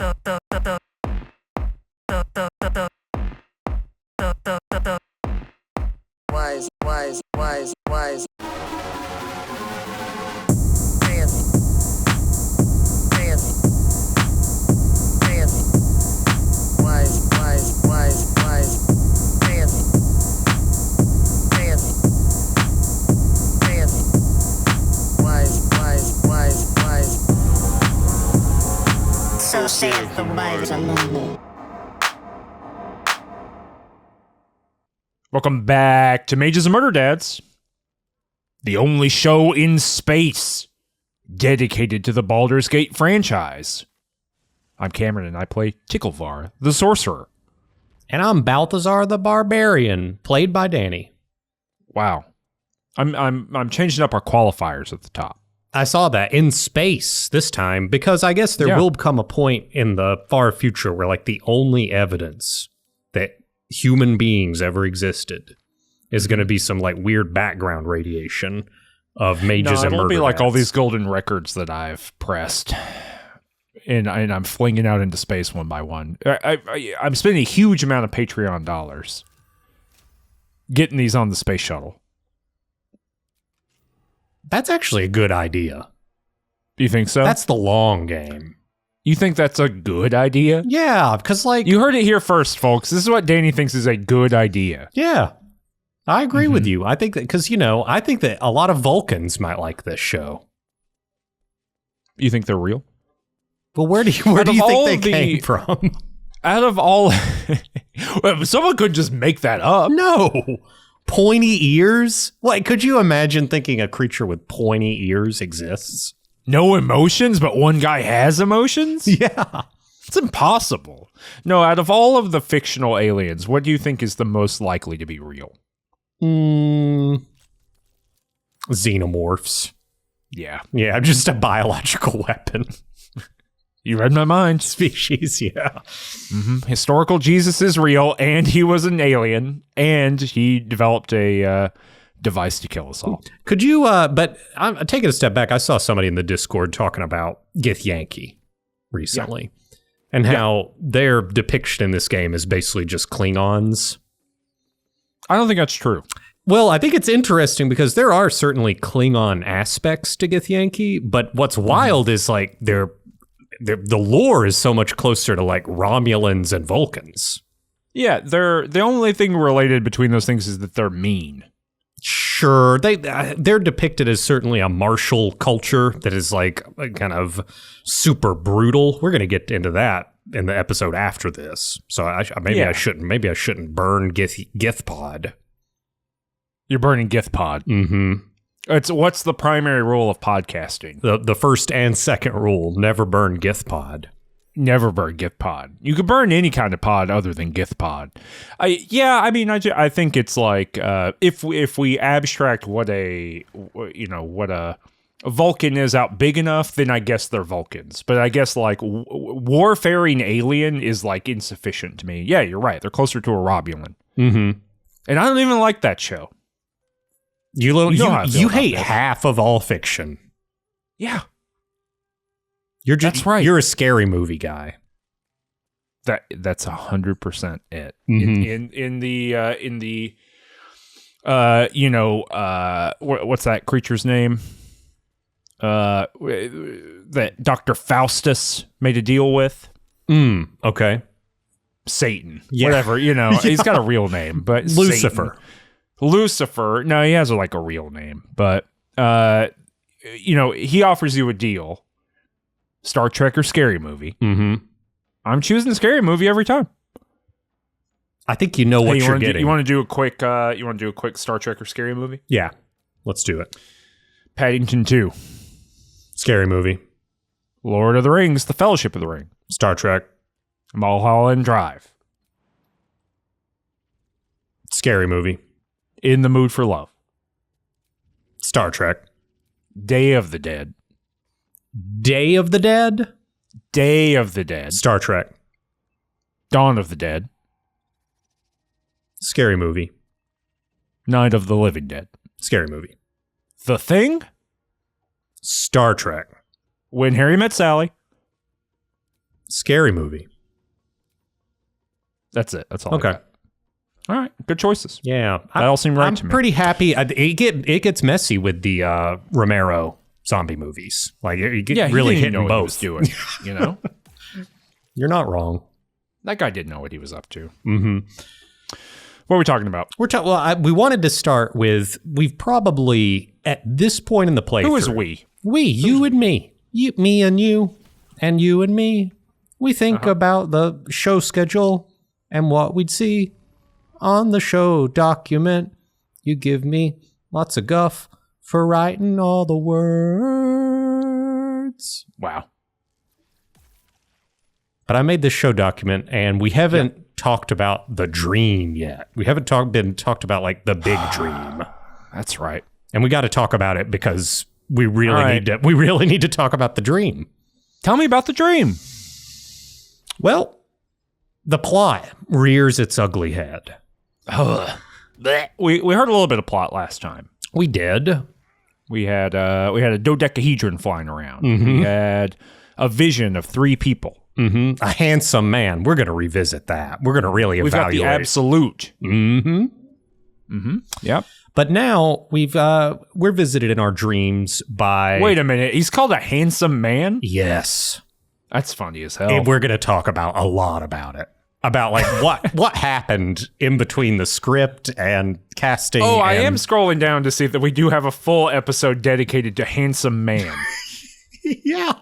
Wise. Fancy. Wise. Fancy. Wise. So saith the wise among them. Welcome back to Mages and Murderdads, the only show in space dedicated to the Baldur's Gate franchise. I'm Cameron, and I play Ticklevar, the Sorcerer. And I'm Balthazar the Barbarian, played by Danny. Wow, I'm changing up our qualifiers at the top. I saw that in space this time because I guess there will come a point in the far future where like the only evidence that human beings ever existed is going to be some like weird background radiation of mages and murder. It'll be like all these golden records that I've pressed, and I'm flinging out into space one by one. I'm spending a huge amount of Patreon dollars getting these on the space shuttle. That's actually a good idea. Do you think so? That's the long game. You think that's a good idea? Yeah, because like... You heard it here first, folks. This is what Danny thinks is a good idea. Yeah, I agree with you. I think that, because, I think that a lot of Vulcans might like this show. You think they're real? Well, where do you think they came from? Out of all... Someone could just make that up. No. Pointy ears? What, could you imagine thinking a creature with pointy ears exists? No emotions, but one guy has emotions? Yeah. It's impossible. No, out of all of the fictional aliens, what do you think is the most likely to be real? Xenomorphs. Yeah. Yeah, just a biological weapon. You read my mind. Species, yeah. Historical Jesus is real, and he was an alien, and he developed a device to kill us all. Could you, but I'm taking a step back. I saw somebody in the Discord talking about Githyanki recently, and how their depiction in this game is basically just Klingons. I don't think that's true. Well, I think it's interesting because there are certainly Klingon aspects to Githyanki, but what's wild is like the lore is so much closer to like Romulans and Vulcans. Yeah, the only thing related between those things is that they're mean. Sure, they're depicted as certainly a martial culture that is like kind of super brutal. We're going to get into that in the episode after this. So I shouldn't burn Githpod. You're burning Githpod. Mm-hmm. What's the primary rule of podcasting? The first and second rule: never burn Githpod. Never burn Githpod. You could burn any kind of pod other than Githpod. I think it's like if we abstract what a Vulcan is out big enough, then I guess they're Vulcans. But I guess like warfaring alien is like insufficient to me. Yeah, you're right. They're closer to a Romulan. Mm-hmm. And I don't even like that show. You hate half of all fiction. Yeah. That's right. You're a scary movie guy. That's 100% it. Mm-hmm. In the what's that creature's name? That Dr. Faustus made a deal with. Okay. Satan. Yeah. Whatever, he's got a real name, but Lucifer. Satan. Lucifer. No, he has like a real name, but he offers you a deal. Star Trek or Scary Movie. Mm-hmm. I'm choosing Scary Movie every time. I think you know what you're getting. You want to do a quick Star Trek or Scary Movie? Yeah, let's do it. Paddington 2. Scary Movie. Lord of the Rings, The Fellowship of the Ring. Star Trek. Mulholland Drive. Scary Movie. In the Mood for Love. Star Trek. Day of the Dead. Day of the Dead? Day of the Dead. Star Trek. Dawn of the Dead. Scary Movie. Night of the Living Dead. Scary Movie. The Thing. Star Trek. When Harry Met Sally. Scary movie. That's it. That's all. Okay. I got. All right. Good choices. Yeah. That all seemed right to me. I'm pretty happy. It gets messy with the Romero zombie movies. Like, you get really he didn't hitting know both. what he was doing, you know? You're not wrong. That guy didn't know what he was up to. Mm-hmm. What are we talking about? We wanted to start with, we've probably, at this point in the playthrough. Who is we? We, you and me. Me and you and me. We think about the show schedule and what we'd see on the show document. You give me lots of guff for writing all the words. Wow. But I made this show document, and we haven't talked about the dream yet. We haven't talked about like the big dream. That's right. And we got to talk about it because we really need to talk about the dream. Tell me about the dream. Well, the plot rears its ugly head. We heard a little bit of plot last time. We did. We had a dodecahedron flying around. We had a vision of 3 people. A handsome man. We're going to revisit that. We're going to really evaluate. We've got the absolute. Yep. But now we're visited in our dreams by. Wait a minute. He's called a handsome man? Yes. That's funny as hell. And we're going to talk about a lot about it. About like what happened in between the script and casting. Oh, I am scrolling down to see that we do have a full episode dedicated to handsome man. Yeah.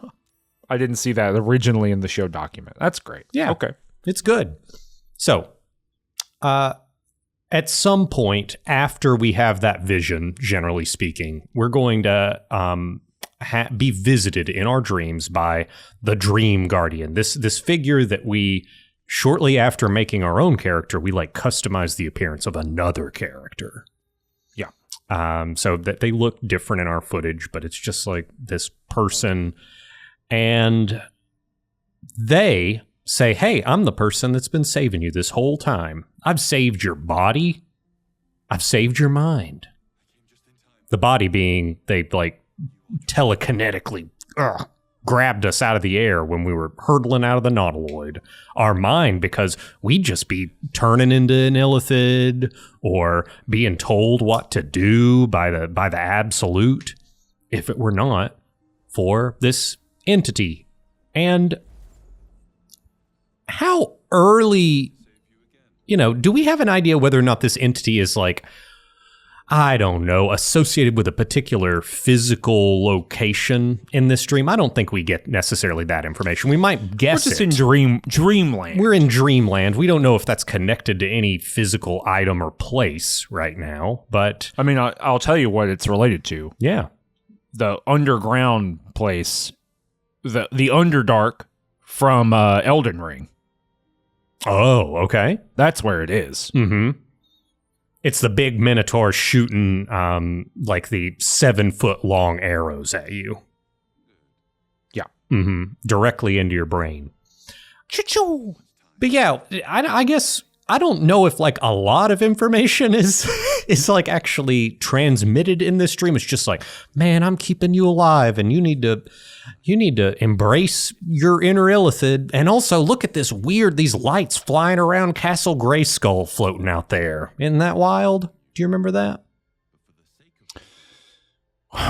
I didn't see that originally in the show document. That's great. Yeah. Okay. It's good. So, at some point after we have that vision, generally speaking, we're going to be visited in our dreams by the Dream Guardian. This figure that we, shortly after making our own character, we like customize the appearance of another character. Yeah. So that they look different in our footage, but it's just like this person. And they say, hey, I'm the person that's been saving you this whole time. I've saved your body. I've saved your mind. The body being, they like telekinetically grabbed us out of the air when we were hurtling out of the Nautiloid. Our mind, because we'd just be turning into an illithid or being told what to do by the absolute, if it were not for this entity. And how early, do we have an idea whether or not this entity is like, I don't know, associated with a particular physical location in this dream? I don't think we get necessarily that information. We might guess We're just in dreamland. We're in dreamland. We don't know if that's connected to any physical item or place right now, but I mean, I'll tell you what it's related to. Yeah. The underground place, the Underdark from Elden Ring. Oh, okay. That's where it is. Mm-hmm. It's the big minotaur shooting like the 7-foot long arrows at you. Yeah. Mm-hmm. Directly into your brain. Choo-choo. But yeah, I guess I don't know if like a lot of information is like actually transmitted in this dream. It's just like, man, I'm keeping you alive, and you need to embrace your inner illithid, and also look at these lights flying around Castle Grayskull floating out there. Isn't that wild? Do you remember that?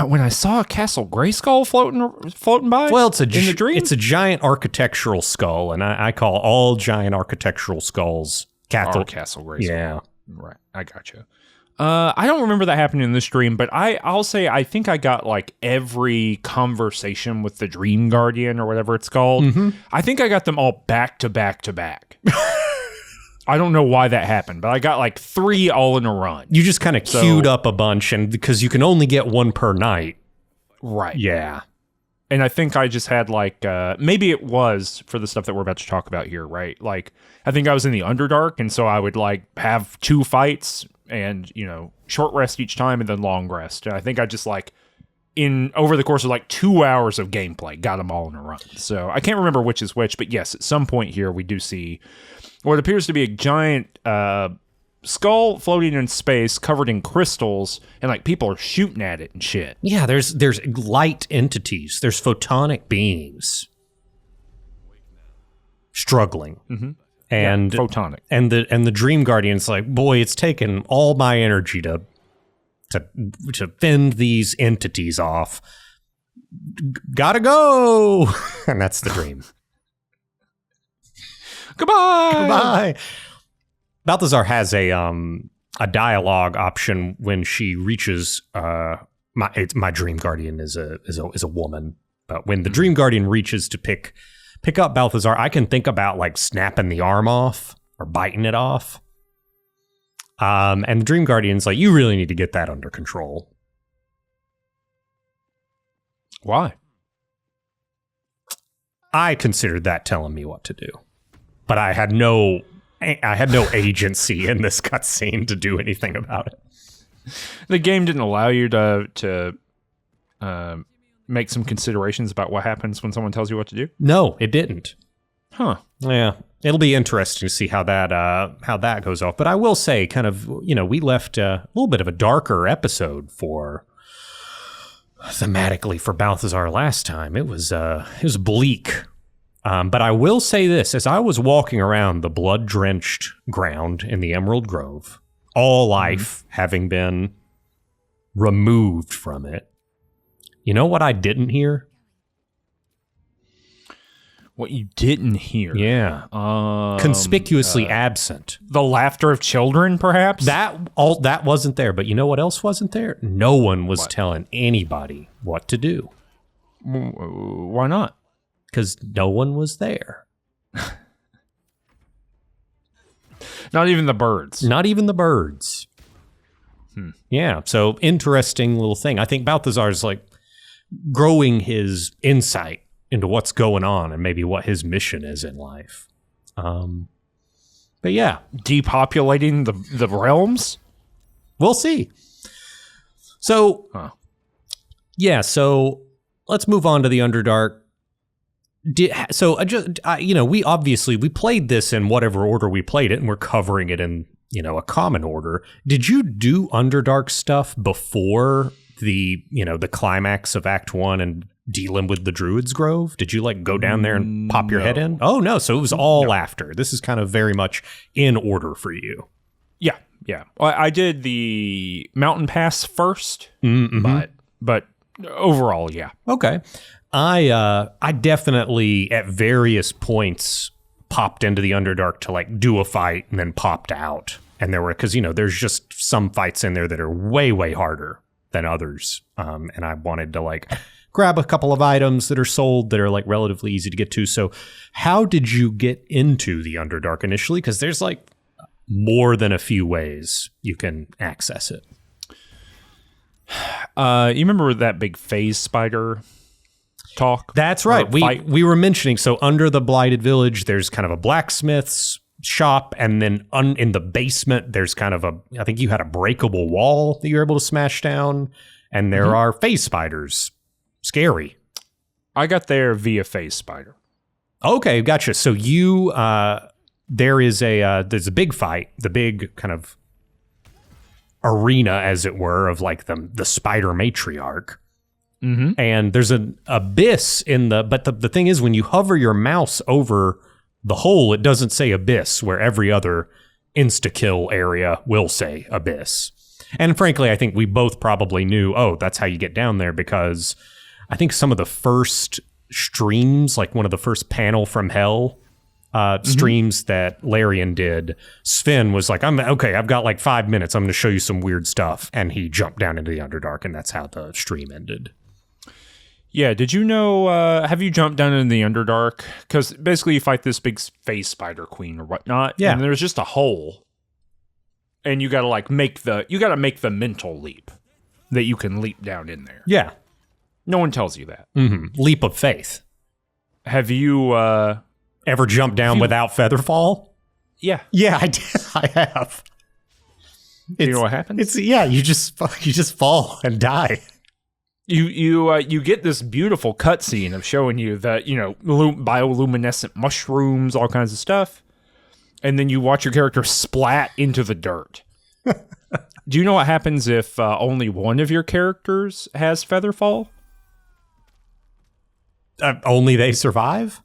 When I saw a Castle Grayskull floating by? Well, in the dream? It's a giant architectural skull, and I call all giant architectural skulls Castle Grayskull. Yeah. Right. I gotcha. I don't remember that happening in this dream, but I'll say I think I got like every conversation with the Dream Guardian or whatever it's called. Mm-hmm. I think I got them all back to back to back. I don't know why that happened, but I got like 3 all in a run. You just kind of queued up a bunch, and because you can only get 1 per night. Right. Yeah. And I think I just had like, maybe it was for the stuff that we're about to talk about here, right? Like, I think I was in the Underdark, and so I would like have 2 fights and, short rest each time and then long rest. And I think I just like, over the course of like 2 hours of gameplay, got them all in a run. So I can't remember which is which, but yes, at some point here we do see what appears to be a giant skull floating in space covered in crystals, and like people are shooting at it and shit. Yeah, there's light entities. There's photonic beings. struggling. And photonic. And the Dream Guardian's like, boy, it's taken all my energy to fend these entities off. Gotta go. And that's the dream. Goodbye. Balthazar has a dialogue option when she reaches my Dream Guardian is a woman. But when the Dream Guardian reaches to pick up Balthazar, I can think about like snapping the arm off or biting it off. And the Dream Guardian's like, you really need to get that under control. Why? I considered that telling me what to do, but I had no agency in this cutscene to do anything about it. The game didn't allow you to make some considerations about what happens when someone tells you what to do? No, it didn't. Huh. Yeah. It'll be interesting to see how that goes off. But I will say, kind of, we left a little bit of a darker episode thematically for Balthazar last time. It was bleak. But I will say this: as I was walking around the blood-drenched ground in the Emerald Grove, all life having been removed from it, you know what I didn't hear? What you didn't hear? Yeah. Conspicuously absent. The laughter of children, perhaps? That wasn't there, but you know what else wasn't there? No one was telling anybody what to do. Why not? Because no one was there. Not even the birds. Not even the birds. Yeah, so interesting little thing. I think Balthazar's like growing his insight into what's going on and maybe what his mission is in life. But yeah. Depopulating the realms? We'll see. So, yeah, so let's move on to the Underdark. We played this in whatever order we played it, and we're covering it in, a common order. Did you do Underdark stuff before the climax of Act 1 and dealing with the Druid's Grove? Did you go down there and pop your head in? Oh, no. So it was all after. This is kind of very much in order for you. Yeah. Yeah. Well, I did the Mountain Pass first, but overall, yeah. Okay. I definitely at various points popped into the Underdark to do a fight and then popped out. And there were, because, there's just some fights in there that are way, way harder than others. And I wanted to grab a couple of items that are sold that are relatively easy to get to. So how did you get into the Underdark initially? Because there's more than a few ways you can access it. You remember that big phase spider talk? That's right. We were mentioning, so under the Blighted Village, there's kind of a blacksmith's shop, and then in the basement, there's kind of I think you had a breakable wall that you're able to smash down, and there are phase spiders. Scary. I got there via phase spider. Okay, gotcha. So you, there's a big fight, the big kind of arena, as it were, of the spider matriarch. And there's an abyss but the thing is, when you hover your mouse over the hole, it doesn't say abyss, where every other insta-kill area will say abyss. And frankly, I think we both probably knew, that's how you get down there, because I think some of the first streams, one of the first Panel from Hell streams that Larian did, Sven was like, I've got 5 minutes. I'm going to show you some weird stuff. And he jumped down into the Underdark, and that's how the stream ended. Yeah, did you know, have you jumped down into the Underdark? Because basically you fight this big phase spider queen or whatnot, and there's just a hole, and you gotta make the mental leap that you can leap down in there. Yeah. No one tells you that. Leap of faith. Have you ever jumped down without Featherfall? Yeah. Yeah, I did. I have. You know what happens? You just fall and die. You get this beautiful cutscene of showing you that, bioluminescent mushrooms, all kinds of stuff, and then you watch your character splat into the dirt. Do you know what happens if only one of your characters has Featherfall? Only they survive?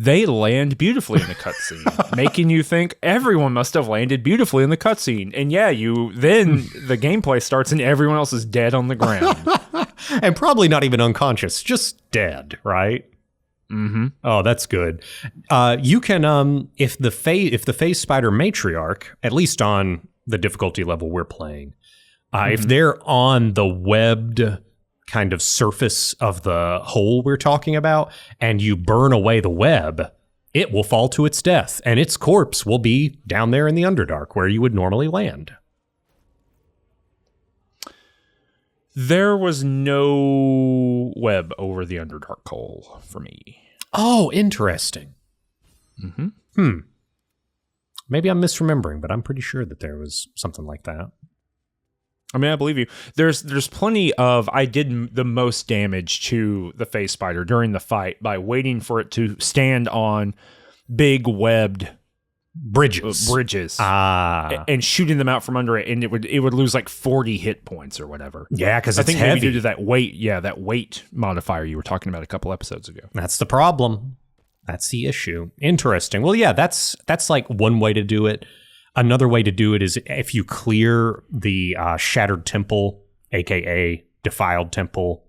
they land beautifully in the cutscene, making you think everyone must have landed beautifully in the cutscene. And yeah, then the gameplay starts and everyone else is dead on the ground. And probably not even unconscious, just dead, right? Mm-hmm. Oh, that's good. You can, if the phase spider matriarch, at least on the difficulty level we're playing, if they're on the webbed kind of surface of the hole we're talking about, and you burn away the web, it will fall to its death, and its corpse will be down there in the Underdark where you would normally land. There was no web over the Underdark hole for me. Oh, interesting. Maybe I'm misremembering, but I'm pretty sure that there was something like that. I mean, I believe you. There's plenty of, I did the most damage to the phase spider during the fight by waiting for it to stand on big webbed bridges and shooting them out from under it, and it would lose like 40 hit points or whatever. Yeah, because I it's think heavy. maybe due to that weight modifier you were talking about a couple episodes ago. That's the problem. That's the issue. Interesting. Well, yeah, that's like one way to do it. Another way to do it is if you clear the Shattered Temple, aka Defiled Temple,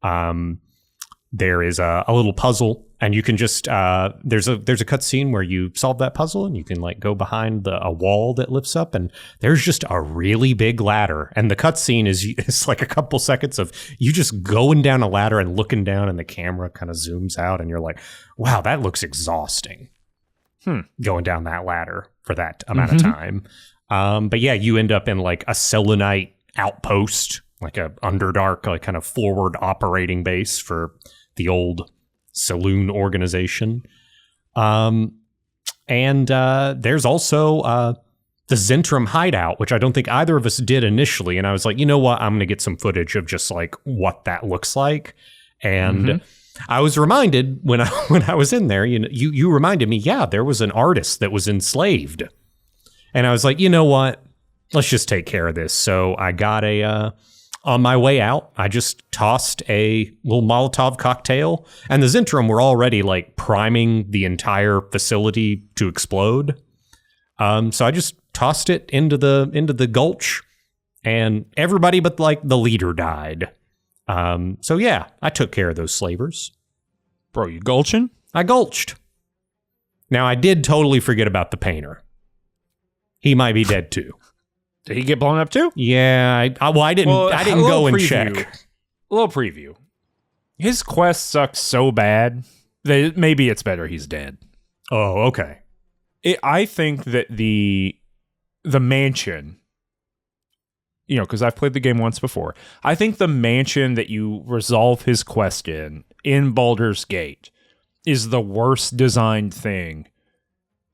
there is a little puzzle, and you can just there's a cutscene where you solve that puzzle, and you can like go behind a wall that lifts up, and there's just a really big ladder, and the cutscene is like a couple seconds of you just going down a ladder and looking down, and the camera kind of zooms out, and you're like, wow, that looks exhausting. Going down that ladder for that amount of time. But yeah, you end up in like a Selenite outpost, like a Underdark, like kind of forward operating base for the old saloon organization. And there's also the Zentrum hideout, which I don't think either of us did initially. And I was like, you know what? I'm going to get some footage of just like what that looks like. And I was reminded when I was in there, you reminded me, yeah, there was an artist that was enslaved. And I was like, you know what? Let's just take care of this. So I got on my way out, I just tossed a little Molotov cocktail, and the Zentrum were already like priming the entire facility to explode. So I just tossed it into the gulch, and everybody but like the leader died. So yeah, I took care of those slavers. Bro, you gulching? I gulched. Now I did totally forget about the painter. He might be dead too. Did he get blown up too? Yeah, I didn't go and check. A little preview. His quest sucks so bad that maybe it's better he's dead. Oh, okay. I think that the mansion, because I've played the game once before. I think the mansion that you resolve his quest in Baldur's Gate is the worst designed thing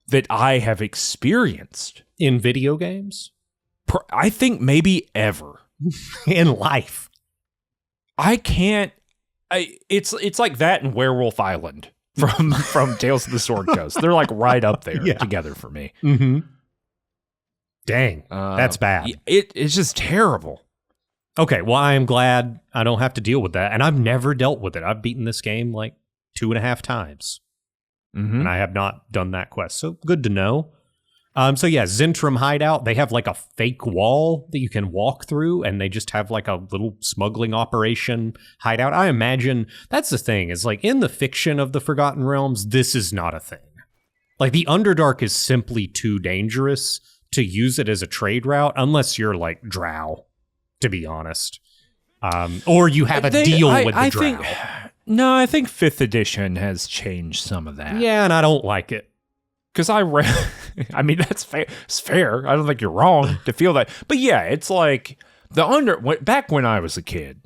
that I have experienced. In video games? I think maybe ever. In life. I can't. It's like that and Werewolf Island from Tales of the Sword Coast. They're like right up there together for me. Mm-hmm. Dang, that's bad. It's just terrible. Okay, well, I am glad I don't have to deal with that, and I've never dealt with it. I've beaten this game like 2.5 times, and I have not done that quest, so good to know. So yeah, Zentrum hideout, they have like a fake wall that you can walk through, and they just have like a little smuggling operation hideout. I imagine that's the thing, is like in the fiction of the Forgotten Realms, this is not a thing. Like the Underdark is simply too dangerous to use it as a trade route, unless you're like Drow, to be honest. Or you have a deal with the Drow. I think 5th edition has changed some of that. Yeah, and I don't like it. Because I read, I mean, that's fair. It's fair. I don't think you're wrong to feel that. But yeah, it's like back when I was a kid,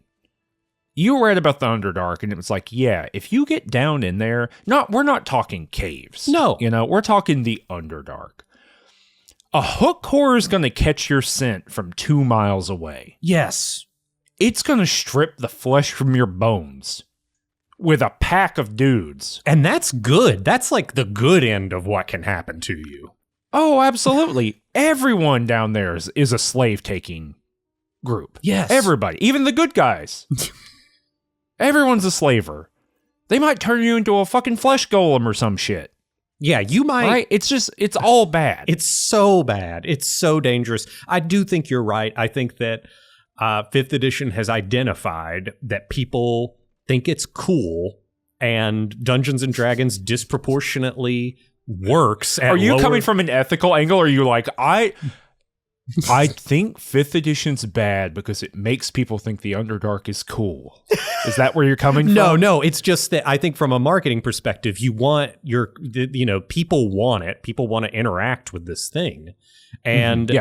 you read about the Underdark, and it was like, yeah, if you get down in there, we're not talking caves. No. We're talking the Underdark. A hook horror is going to catch your scent from 2 miles away. Yes. It's going to strip the flesh from your bones with a pack of dudes. And that's good. That's like the good end of what can happen to you. Oh, absolutely. Everyone down there is a slave-taking group. Yes. Everybody. Even the good guys. Everyone's a slaver. They might turn you into a fucking flesh golem or some shit. Yeah, you might. Right? It's all bad. It's so bad. It's so dangerous. I do think you're right. I think that 5th edition has identified that people think it's cool, and Dungeons and Dragons disproportionately works at Are you lower... coming from an ethical angle, or are you like, I think 5th edition's bad because it makes people think the Underdark is cool. Is that where you're coming from? No, it's just that I think from a marketing perspective, you want people want it. People want to interact with this thing. And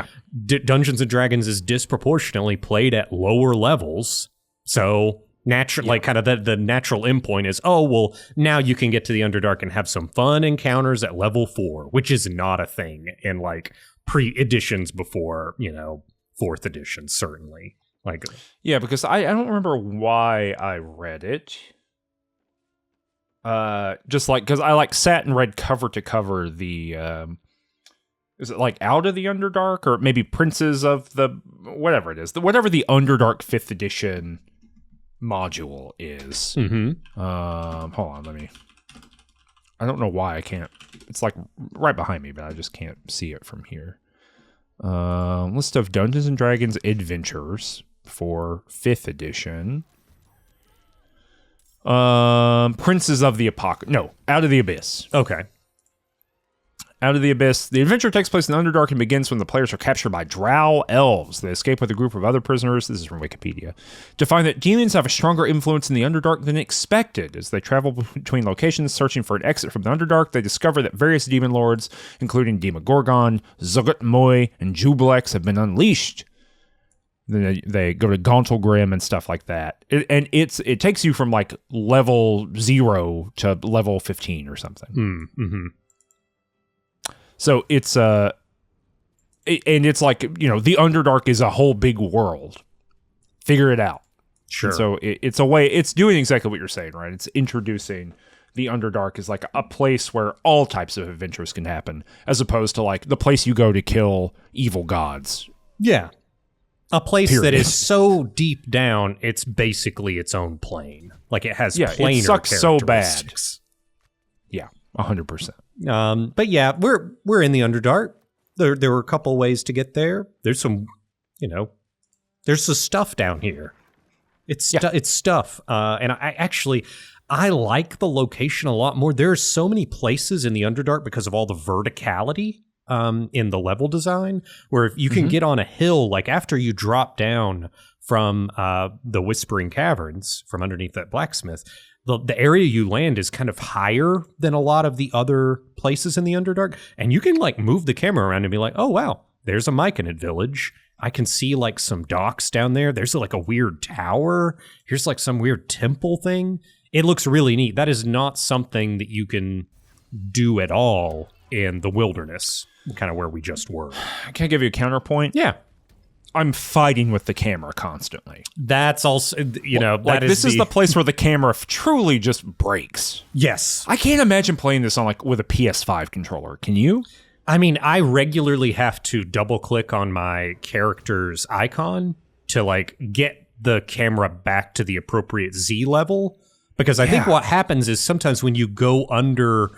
Dungeons and Dragons is disproportionately played at lower levels. So like kind of the natural endpoint is, oh, well, now you can get to the Underdark and have some fun encounters at level 4, which is not a thing in like pre-editions before, 4th edition, certainly. Like, yeah, because I don't remember why I read it. Just like, because I like sat and read cover to cover the, is it like Out of the Underdark, or maybe Princes of the, whatever it is, whatever the Underdark 5th edition module is. Mm-hmm. Hold on, I don't know why I can't. It's like right behind me, but I just can't see it from here. List of Dungeons and Dragons adventures for 5th edition. Princes of the Out of the Abyss. Okay. Out of the Abyss. The adventure takes place in Underdark and begins when the players are captured by drow elves. They escape with a group of other prisoners. This is from Wikipedia. To find that demons have a stronger influence in the Underdark than expected. As they travel between locations searching for an exit from the Underdark, they discover that various demon lords, including Demogorgon, Zuggtmoy, and Jublex, have been unleashed. Then they go to Gauntlgrim and stuff like that. It takes you from like level 0 to level 15 or something. Mm-hmm. So it's and it's like, the Underdark is a whole big world. Figure it out. Sure. And so it's a way, it's doing exactly what you're saying, right? It's introducing the Underdark as like a place where all types of adventures can happen, as opposed to like the place you go to kill evil gods. Yeah. A place Period. that is so deep down, it's basically its own plane. Like it has planar it sucks so bad. characteristics. Yeah, 100%. But yeah, we're in the Underdark. There were a couple ways to get there. There's some, there's some stuff down here. It's stuff. And I like the location a lot more. There are so many places in the Underdark because of all the verticality in the level design, where you can get on a hill, like after you drop down from the Whispering Caverns, from underneath that blacksmith, the area you land is kind of higher than a lot of the other places in the Underdark, and you can like move the camera around and be like, oh wow, there's a Myconid village. I can see like some docks down there. There's like a weird tower. Here's like some weird temple thing. It looks really neat. That is not something that you can do at all in the wilderness, kind of where we just were. Can I give you a counterpoint? Yeah. I'm fighting with the camera constantly. That's also, this is the place where the camera truly just breaks. Yes. I can't imagine playing this on with a PS5 controller. Can you? I mean, I regularly have to double click on my character's icon to like get the camera back to the appropriate Z level, because I think what happens is sometimes when you go under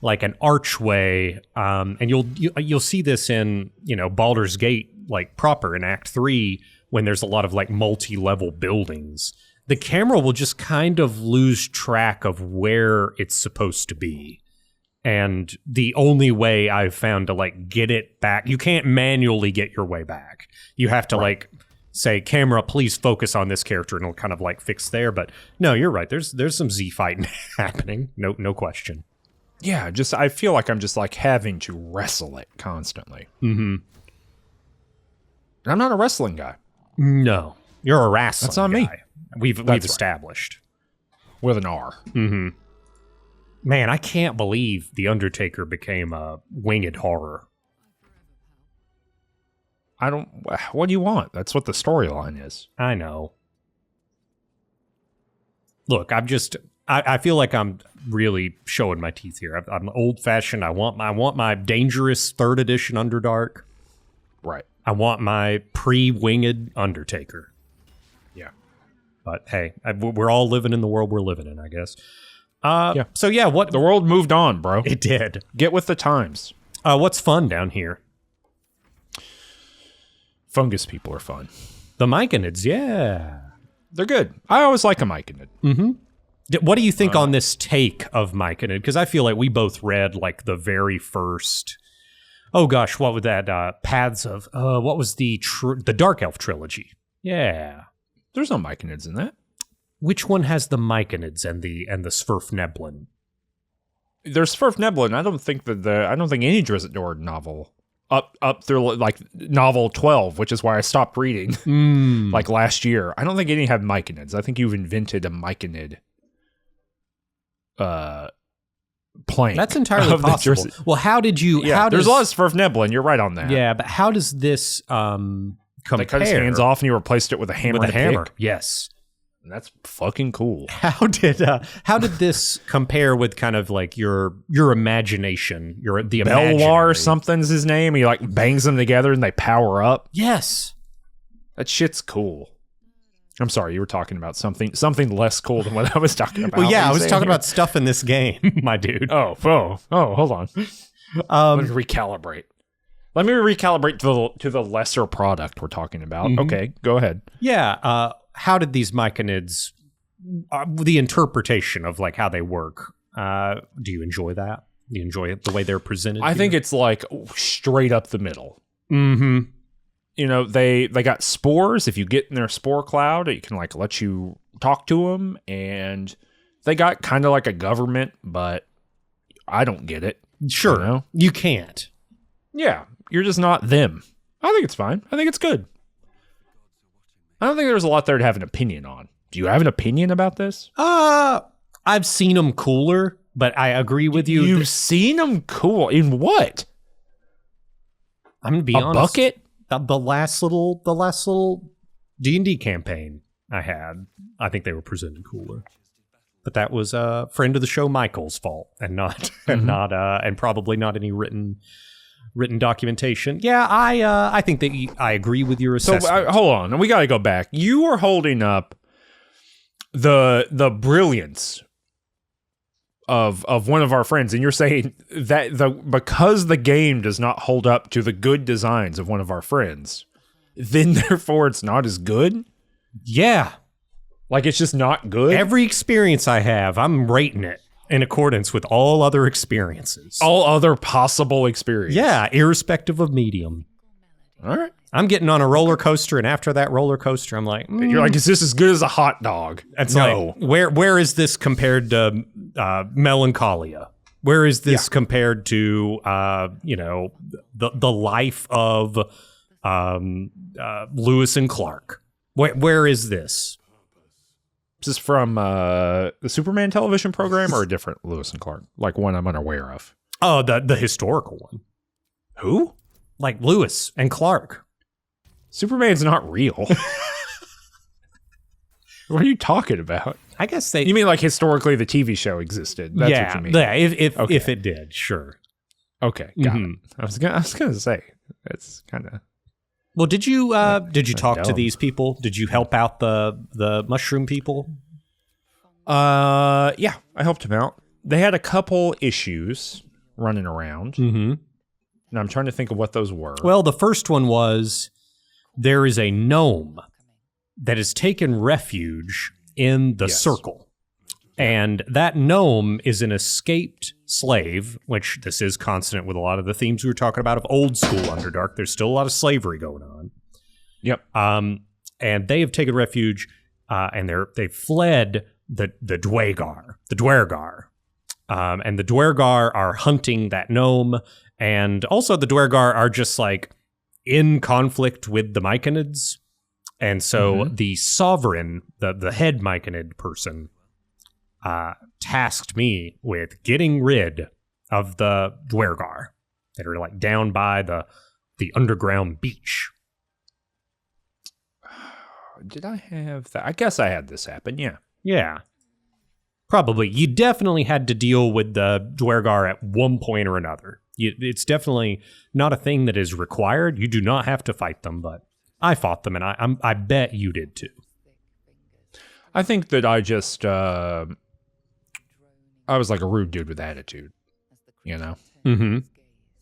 like an archway, and you'll see this in Baldur's Gate, like proper in Act 3, when there's a lot of like multi-level buildings, the camera will just kind of lose track of where it's supposed to be. And the only way I've found to like get it back, you can't manually get your way back. You have to like say, camera, please focus on this character, and it'll kind of like fix there. But no, you're right. There's some Z fighting happening. No question. Yeah, I feel like I'm just like having to wrestle it constantly. Mm-hmm. And I'm not a wrestling guy. No, you're a wrestling That's on guy. me. We've established. With an R. Mm-hmm. Man, I can't believe The Undertaker became a winged horror. What do you want? That's what the storyline is. I know. Look, I feel like I'm really showing my teeth here. I'm old-fashioned. I want my dangerous 3rd edition Underdark. Right. I want my pre-winged Undertaker. Yeah. But hey, we're all living in the world we're living in, I guess. So yeah, what The world moved on, bro. it did. Get with the times. What's fun down here? Fungus people are fun. The Myconids, yeah. They're good. I always like a Myconid. What do you think on this take of Myconid? Because I feel like we both read like the very first. Oh gosh, what was that? Paths of what was the Dark Elf trilogy? Yeah. There's no Myconids in that. Which one has the Myconids and the Svirfneblin? There's Svirfneblin. I don't think any Drizzt Do'Urden novel up through like novel 12, which is why I stopped reading like last year. I don't think any have Myconids. I think you've invented a Myconid plank. That's entirely possible. Well, how did you? Yeah, there's a lot of Svirfneblin. You're right on that. Yeah, but how does this compare? They cut his hands off and he replaced it with a hammer. With a hammer. Pick. Yes. And that's fucking cool. How did this compare with kind of like your imagination? The Belwar something's his name. He like bangs them together and they power up. Yes. That shit's cool. I'm sorry, you were talking about something less cool than what I was talking about. Well, yeah, I was talking about stuff in this game, my dude. Oh, hold on. Let me recalibrate. Let me recalibrate to the lesser product we're talking about. Okay, go ahead. Yeah. How did these Myconids, the interpretation of like how they work, do you enjoy that? Do you enjoy it the way they're presented? I think it's like straight up the middle. Mm-hmm. You know, they got spores. If you get in their spore cloud, it can like let you talk to them, and they got kind of like a government, but I don't get it. Sure, you know? You can't. Yeah, you're just not them. I think it's fine. I think it's good. I don't think there's a lot there to have an opinion on. Do you have an opinion about this? I've seen them cooler, but I agree with you. You've seen them cool in what? I'm gonna be honest. A bucket? The last little D&D campaign I had, I think they were presented cooler. But that was a friend of the show Michael's fault, and not and probably not any written documentation. Yeah, I think that I agree with your assessment. So hold on, we got to go back. You were holding up the brilliance of one of our friends, and you're saying that because the game does not hold up to the good designs of one of our friends, then therefore it's not as good? Yeah. Like it's just not good? Every experience I have, I'm rating it in accordance with all other experiences. All other possible experiences. Yeah, irrespective of medium. All right. I'm getting on a roller coaster, and after that roller coaster, I'm like, you're like, is this as good as a hot dog? It's no. Like, where is this compared to Melancholia? Where is this compared to the life of Lewis and Clark? Where is this? Is this from the Superman television program or a different Lewis and Clark? Like one I'm unaware of. Oh, the historical one. Who? Like Lewis and Clark. Superman's not real. What are you talking about? I guess You mean like historically the TV show existed? That's what you mean. Yeah, if it did, sure. Okay, got it. I was gonna say it's kind of. Well, did you talk to these people? Did you help out the mushroom people? Yeah, I helped them out. They had a couple issues running around. Mm-hmm. And I'm trying to think of what those were. Well, the first one was there is a gnome that has taken refuge in the circle. And that gnome is an escaped slave, which this is consonant with a lot of the themes we were talking about of old school Underdark. There's still a lot of slavery going on. Yep. And they have taken refuge, and they've fled the Duergar. And the Duergar are hunting that gnome. And also the Duergar are just like in conflict with the Myconids. And so the sovereign, the head Myconid person, tasked me with getting rid of the Duergar that are like down by the underground beach. Did I have that? I guess I had this happen, yeah. Yeah. Probably. You definitely had to deal with the Duergar at one point or another. It's definitely not a thing that is required. You do not have to fight them, but I fought them, and I bet you did too. I think that I just I was like a rude dude with attitude, you know? Mm-hmm.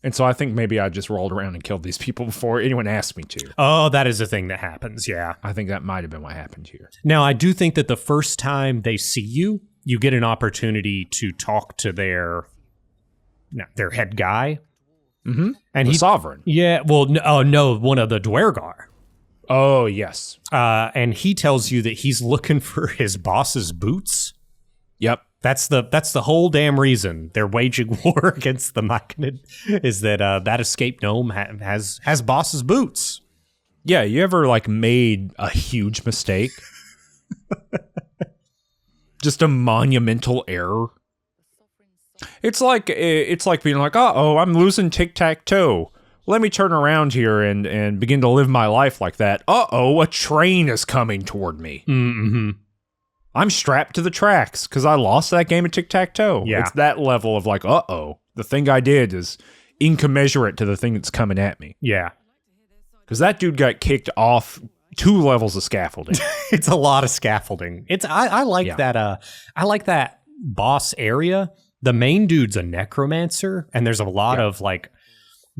And so I think maybe I just rolled around and killed these people before anyone asked me to. Oh, that is a thing that happens, yeah. I think that might have been what happened here. Now, I do think that the first time they see you, you get an opportunity to talk to their head guy. Mm-hmm. And the Sovereign. Yeah, well, no, one of the Duergar. Oh, yes. And he tells you that he's looking for his boss's boots. Yep. That's the whole damn reason they're waging war against the Myconid, is that that escaped gnome has boss's boots. Yeah, you ever like made a huge mistake? Just a monumental error. It's like being like, oh, I'm losing tic-tac-toe. Let me turn around here and begin to live my life like that. Uh-oh, a train is coming toward me. Mm-hmm. I'm strapped to the tracks because I lost that game of tic-tac-toe. Yeah. It's that level of like, uh-oh, the thing I did is incommensurate to the thing that's coming at me. Yeah. Because that dude got kicked off 2 levels of scaffolding. It's a lot of scaffolding. I like that. I like that boss area. The main dude's a necromancer, and there's a lot of like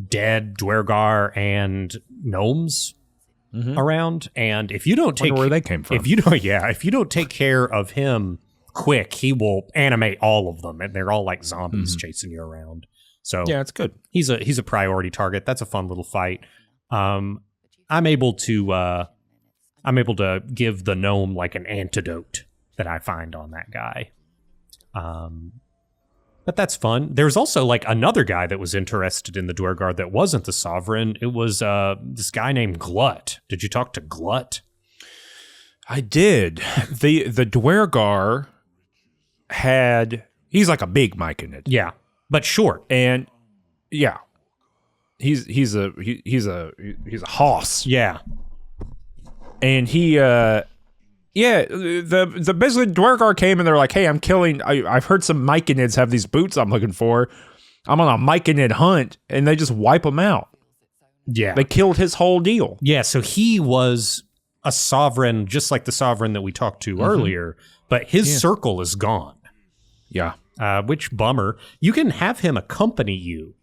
dead Duergar and gnomes around. And if you don't take where they came from, if you don't take care of him quick, he will animate all of them, and they're all like zombies chasing you around. So yeah, it's good. He's a priority target. That's a fun little fight. I'm able to give the gnome like an antidote that I find on that guy. But that's fun. There's also like another guy that was interested in the Duergar that wasn't the Sovereign. It was this guy named Glut. Did you talk to Glut? I did. The Duergar he's like a big Myconid. Yeah, but short. And yeah. He's a hoss. Yeah. And he the basically Duergar came and they're like, hey, I've heard some Myconids have these boots I'm looking for. I'm on a Myconid hunt, and they just wipe them out. Yeah. They killed his whole deal. Yeah, so he was a Sovereign, just like the Sovereign that we talked to earlier, but his circle is gone. Yeah. Which bummer. You can have him accompany you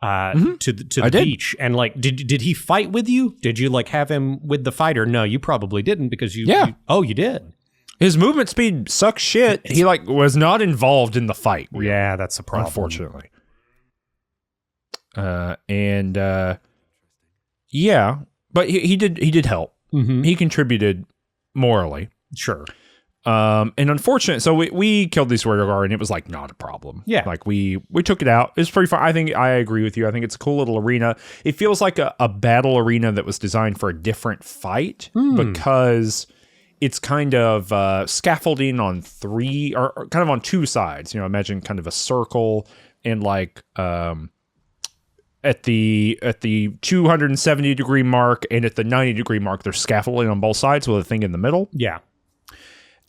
to the beach. And like, did he fight with you? Did you like have him with the fighter? No, you probably didn't because you did. His movement speed sucks shit. He like was not involved in the fight. Really, yeah, that's a problem. Unfortunately. But he did help. Mm-hmm. He contributed morally. Sure. And unfortunate, so we killed these Duergar and it was like not a problem. Yeah. Like we took it out. It's pretty fun. I think I agree with you. I think it's a cool little arena. It feels like a battle arena that was designed for a different fight because it's kind of scaffolding on 3 or kind of on 2 sides. You know, imagine kind of a circle and like at the 270 degree mark and at the 90 degree mark, there's scaffolding on both sides with a thing in the middle. Yeah.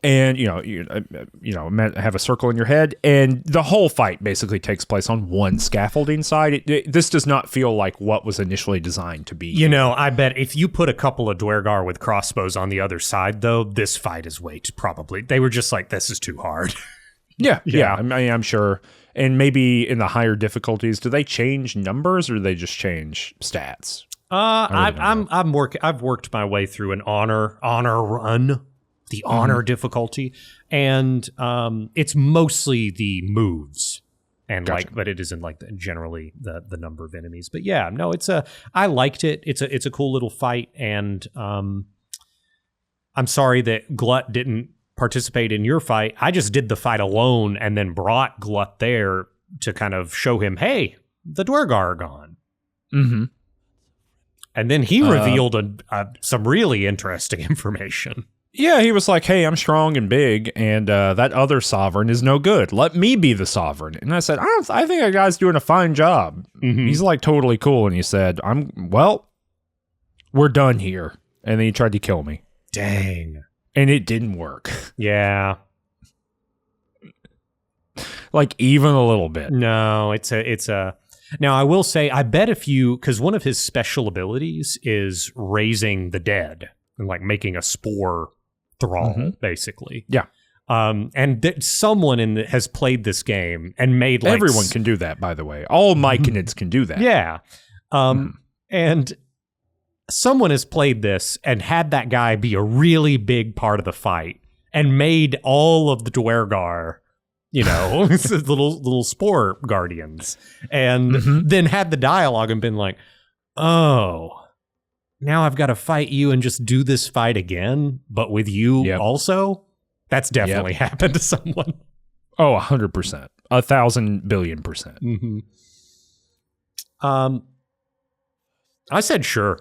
And, you have a circle in your head, and the whole fight basically takes place on one scaffolding side. This does not feel like what was initially designed to be. You know, I bet if you put a couple of Duergar with crossbows on the other side, though, this fight is probably. They were just like, this is too hard. Yeah. I mean, I'm sure. And maybe in the higher difficulties, do they change numbers or do they just change stats? I've worked my way through an honor run. The honor difficulty, and it's mostly the moves, and gotcha. but it isn't like generally the number of enemies. But yeah, no, I liked it. It's a cool little fight, and I'm sorry that Glut didn't participate in your fight. I just did the fight alone, and then brought Glut there to kind of show him, hey, the Duergar are gone. Mm-hmm. And then he revealed some really interesting information. Yeah, he was like, hey, I'm strong and big, and that other Sovereign is no good. Let me be the Sovereign. And I said, I think that guy's doing a fine job. Mm-hmm. He's like totally cool. And he said, we're done here. And then he tried to kill me. Dang. And it didn't work. Yeah. Like even a little bit. No, it's a. Now I will say, I bet because one of his special abilities is raising the dead and like making a spore thrall, basically. Yeah. And someone has played this game and made like Everyone can do that, by the way. All Myconids can do that. Yeah. And someone has played this and had that guy be a really big part of the fight and made all of the Duergar, little spore guardians, and then had the dialogue and been like, oh, now I've got to fight you and just do this fight again, but with you also? That's definitely happened to someone. Oh, 100%. 1,000 billion%. I said sure.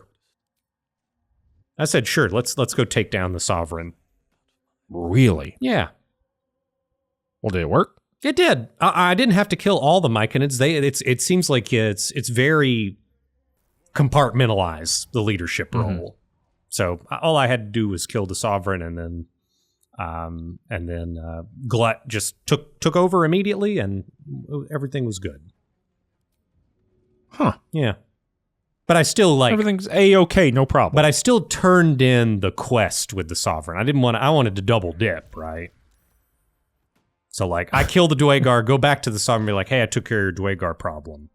Let's go take down the Sovereign. Really? Yeah. Well, did it work? It did. I didn't have to kill all the Myconids. It seems like it's very compartmentalized, the leadership role. So all I had to do was kill the Sovereign, and then Glut just took over immediately, and everything was good. Huh. Yeah. But I still everything's A-okay, no problem. But I still turned in the quest with the Sovereign. I wanted to double dip, right? So I kill the Duergar, go back to the Sovereign, and be like, hey, I took care of your Duergar problem.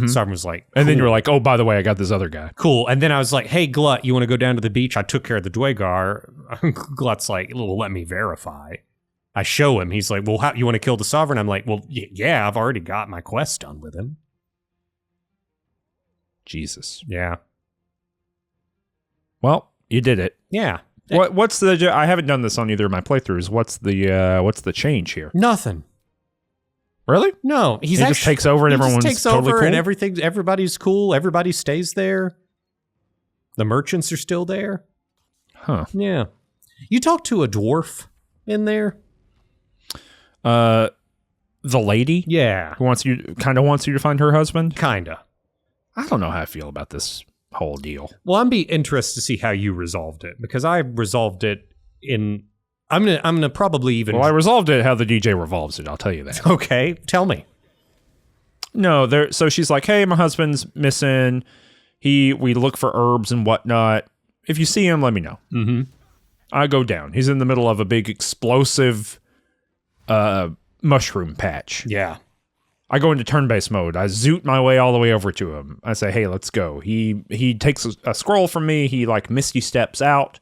Sovereign was like, cool. And then you were like, oh, by the way, I got this other guy. Cool. And then I was like, hey, Glut, you want to go down to the beach? I took care of the Duergar. Glut's like, well, let me verify. I show him. He's like, well, how you want to kill the Sovereign? I'm like, well, yeah, I've already got my quest done with him. Jesus. Yeah. Well, you did it. Yeah. What's the? I haven't done this on either of my playthroughs. What's the change here? Nothing. Really? No. He just takes over and everyone's totally cool? And everybody's cool. Everybody stays there. The merchants are still there. Huh. Yeah. You talk to a dwarf in there? The lady? Yeah. Who wants you to find her husband? Kinda. I don't know how I feel about this whole deal. Well, I'm be interested to see how you resolved it, because I resolved it in. I'm gonna probably even. Well, I resolved it how the DJ revolves it. I'll tell you that. Okay, tell me. No, so she's like, hey, my husband's missing. We look for herbs and whatnot. If you see him, let me know. I go down. He's in the middle of a big explosive mushroom patch. Yeah. I go into turn-based mode. I zoot my way all the way over to him. I say, hey, let's go. He takes a scroll from me. He misty steps out.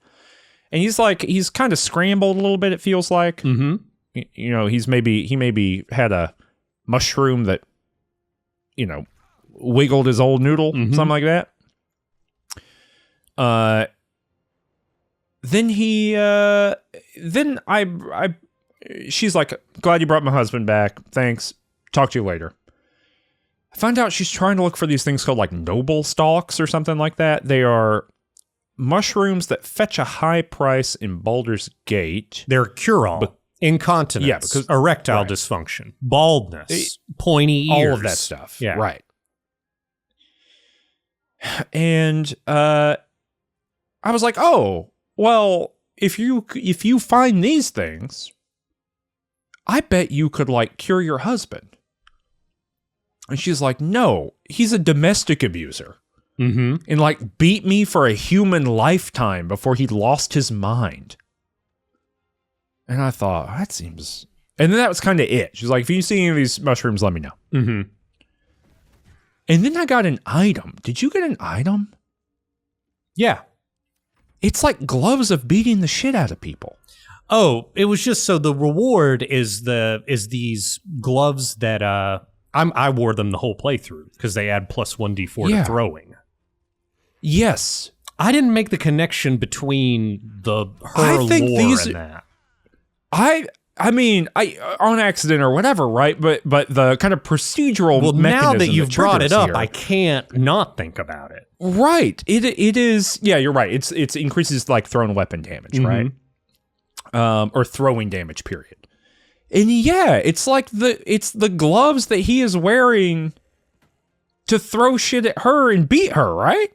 And he's kind of scrambled a little bit, it feels like. He maybe had a mushroom that, wiggled his old noodle, something like that. She's like, glad you brought my husband back. Thanks. Talk to you later. I find out she's trying to look for these things called noble stalks or something like that. They are mushrooms that fetch a high price in Baldur's Gate. They're cure-all. Incontinence. Yeah, because erectile dysfunction. Baldness. Pointy ears. All of that stuff. Yeah. Right. And I was like, oh, well, if you find these things, I bet you could cure your husband. And she's like, no, he's a domestic abuser. And beat me for a human lifetime before he lost his mind. And I thought, that seems... And then that was kind of it. She's like, if you see any of these mushrooms, let me know. And then I got an item. Did you get an item? Yeah. It's like gloves of beating the shit out of people. Oh, it was just so the reward is these gloves that I wore them the whole playthrough because they add plus 1d4 to throwing. Yes. I didn't make the connection between her lore and that. I mean, on accident or whatever, right? But the kind of procedural mechanism now that you've brought it up, here, I can't not think about it. Right. It is. Yeah, you're right. It increases thrown weapon damage, right? Or throwing damage, period. And yeah, it's the gloves that he is wearing to throw shit at her and beat her, right?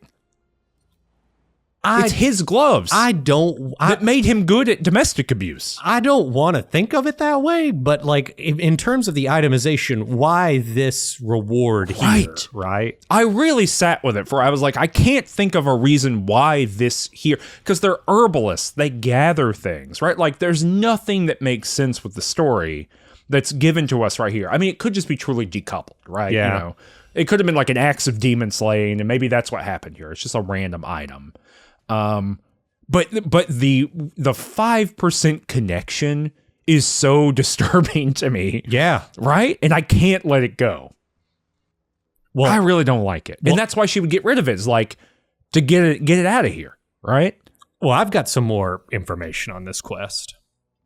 It's his gloves. That made him good at domestic abuse. I don't want to think of it that way, but like in terms of the itemization, why this reward here, right? I really sat with it I was like, I can't think of a reason why this here, because they're herbalists. They gather things, right? Like there's nothing that makes sense with the story that's given to us right here. I mean, it could just be truly decoupled, right? Yeah. You know, it could have been like an axe of demon slaying, and maybe that's what happened here. It's just a random item. But the 5% connection is so disturbing to me. Yeah. Right? And I can't let it go. Well, I really don't like it. And that's why she would get rid of it, is like to get it out of here, right? Well, I've got some more information on this quest.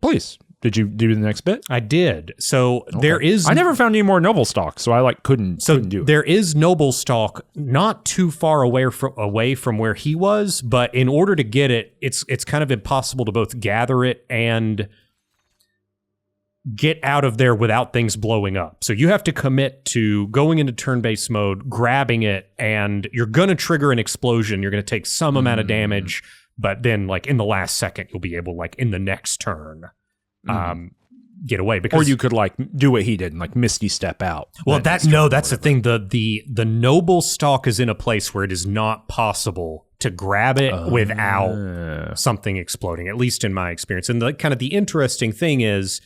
Please. Did you do the next bit? I did. So there is... I never found any more noble stock, so I couldn't do it. There is noble stock not too far away from where he was, but in order to get it, it's kind of impossible to both gather it and get out of there without things blowing up. So you have to commit to going into turn-based mode, grabbing it, and you're going to trigger an explosion. You're going to take some amount of damage, but then like in the last second, you'll be able, like in the next turn, get away. Because, or you could like do what he did and like Misty step out. Well, that's the thing. The noble stock is in a place where it is not possible to grab it without something exploding, at least in my experience. And the kind of the interesting thing is,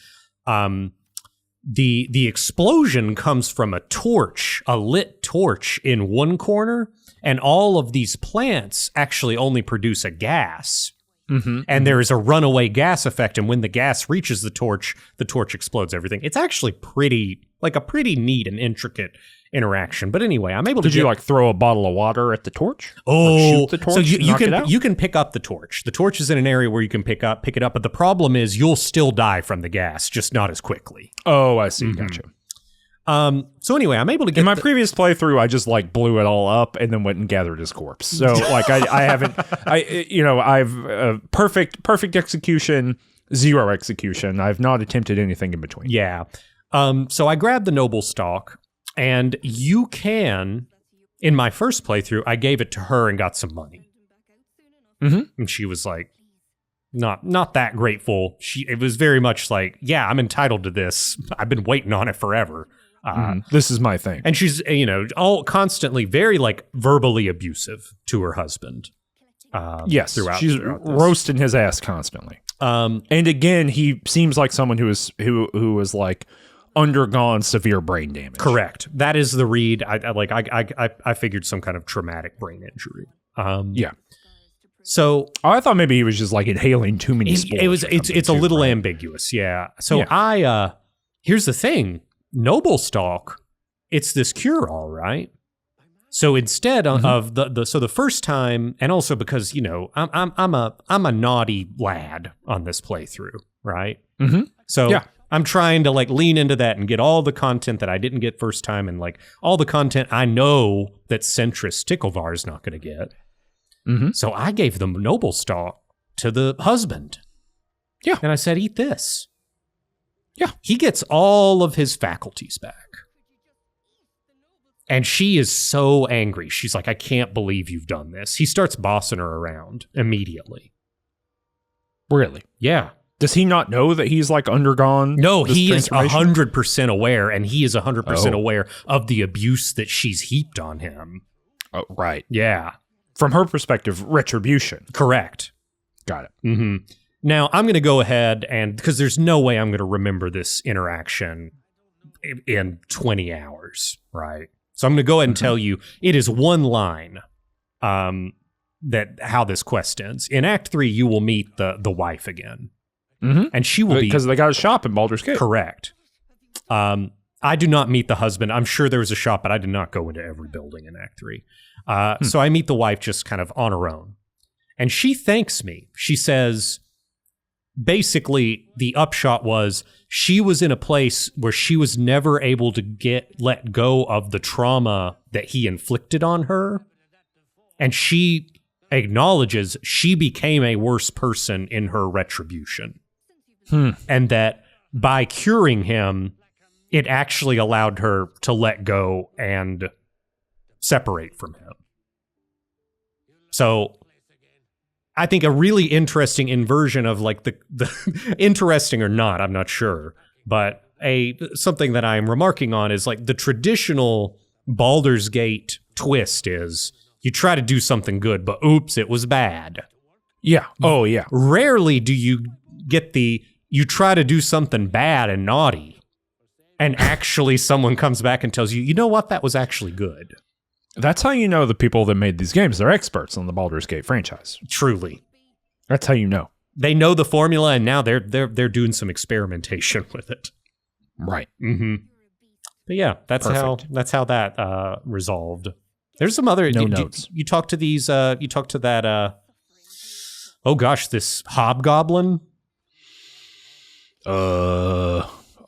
the explosion comes from a lit torch in one corner, and all of these plants actually only produce a gas. And there is a runaway gas effect, and when the gas reaches the torch explodes everything. It's actually pretty neat and intricate interaction. But anyway, I'm able to. Did you like throw a bottle of water at the torch? Oh, shoot the torch, so you can pick up the torch. The torch is in an area where you can pick it up, but the problem is you'll still die from the gas, just not as quickly. Oh, I see. Gotcha. So anyway, I'm able to get in my previous playthrough. I just like blew it all up and then went and gathered his corpse. So like I haven't, I've perfect execution, zero execution. I've not attempted anything in between. Yeah. So I grabbed the noble stock, and you can, in my first playthrough, I gave it to her and got some money. And she was like, not that grateful. It was very much like, yeah, I'm entitled to this. I've been waiting on it forever. This is my thing. And she's, all constantly very like verbally abusive to her husband. Yes, she's roasting his ass constantly. And again, he seems like someone who is like undergone severe brain damage. Correct. That is the read. I figured some kind of traumatic brain injury. Yeah. So I thought maybe he was just like inhaling too many spores. It's a little ambiguous. Yeah. So here's the thing. Noble stock, it's this cure-all, right? So instead of the first time, and also because I'm a naughty lad on this playthrough, right? So I'm trying to like lean into that and get all the content that I didn't get first time, and like all the content I know that Centrist Ticklevar is not going to get. So I gave the noble stock to the husband. Yeah, and I said, "Eat this." Yeah, he gets all of his faculties back. And she is so angry. She's like, I can't believe you've done this. He starts bossing her around immediately. Really? Yeah. Does he not know that he's like undergone? No, he is 100% aware, and he is 100% aware of the abuse that she's heaped on him. Oh, right. Yeah. From her perspective, retribution. Correct. Got it. Now, I'm going to go ahead and, because there's no way I'm going to remember this interaction in 20 hours, right? So I'm going to go ahead and tell you, it is one line that how this quest ends. In Act 3, you will meet the wife again. And she will be... Because they got a shop in Baldur's Gate. Correct. I do not meet the husband. I'm sure there was a shop, but I did not go into every building in Act 3. So I meet the wife just kind of on her own. And she thanks me. She says... Basically, the upshot was she was in a place where she was never able to let go of the trauma that he inflicted on her. And she acknowledges she became a worse person in her retribution. And that by curing him, it actually allowed her to let go and separate from him. So I think a really interesting inversion of like the interesting or not, I'm not sure, but something that I'm remarking on is like the traditional Baldur's Gate twist is you try to do something good, but oops, it was bad. Yeah. Oh, yeah. Rarely do you get you try to do something bad and naughty, and actually someone comes back and tells you, you know what, that was actually good. That's how you know the people that made these games, they're experts on the Baldur's Gate franchise. Truly. That's how you know. They know the formula, and now they're doing some experimentation with it. Right. Mm-hmm. But yeah, that's how that resolved. There's some other notes. You talk to these. You talk to that. Oh gosh, this hobgoblin.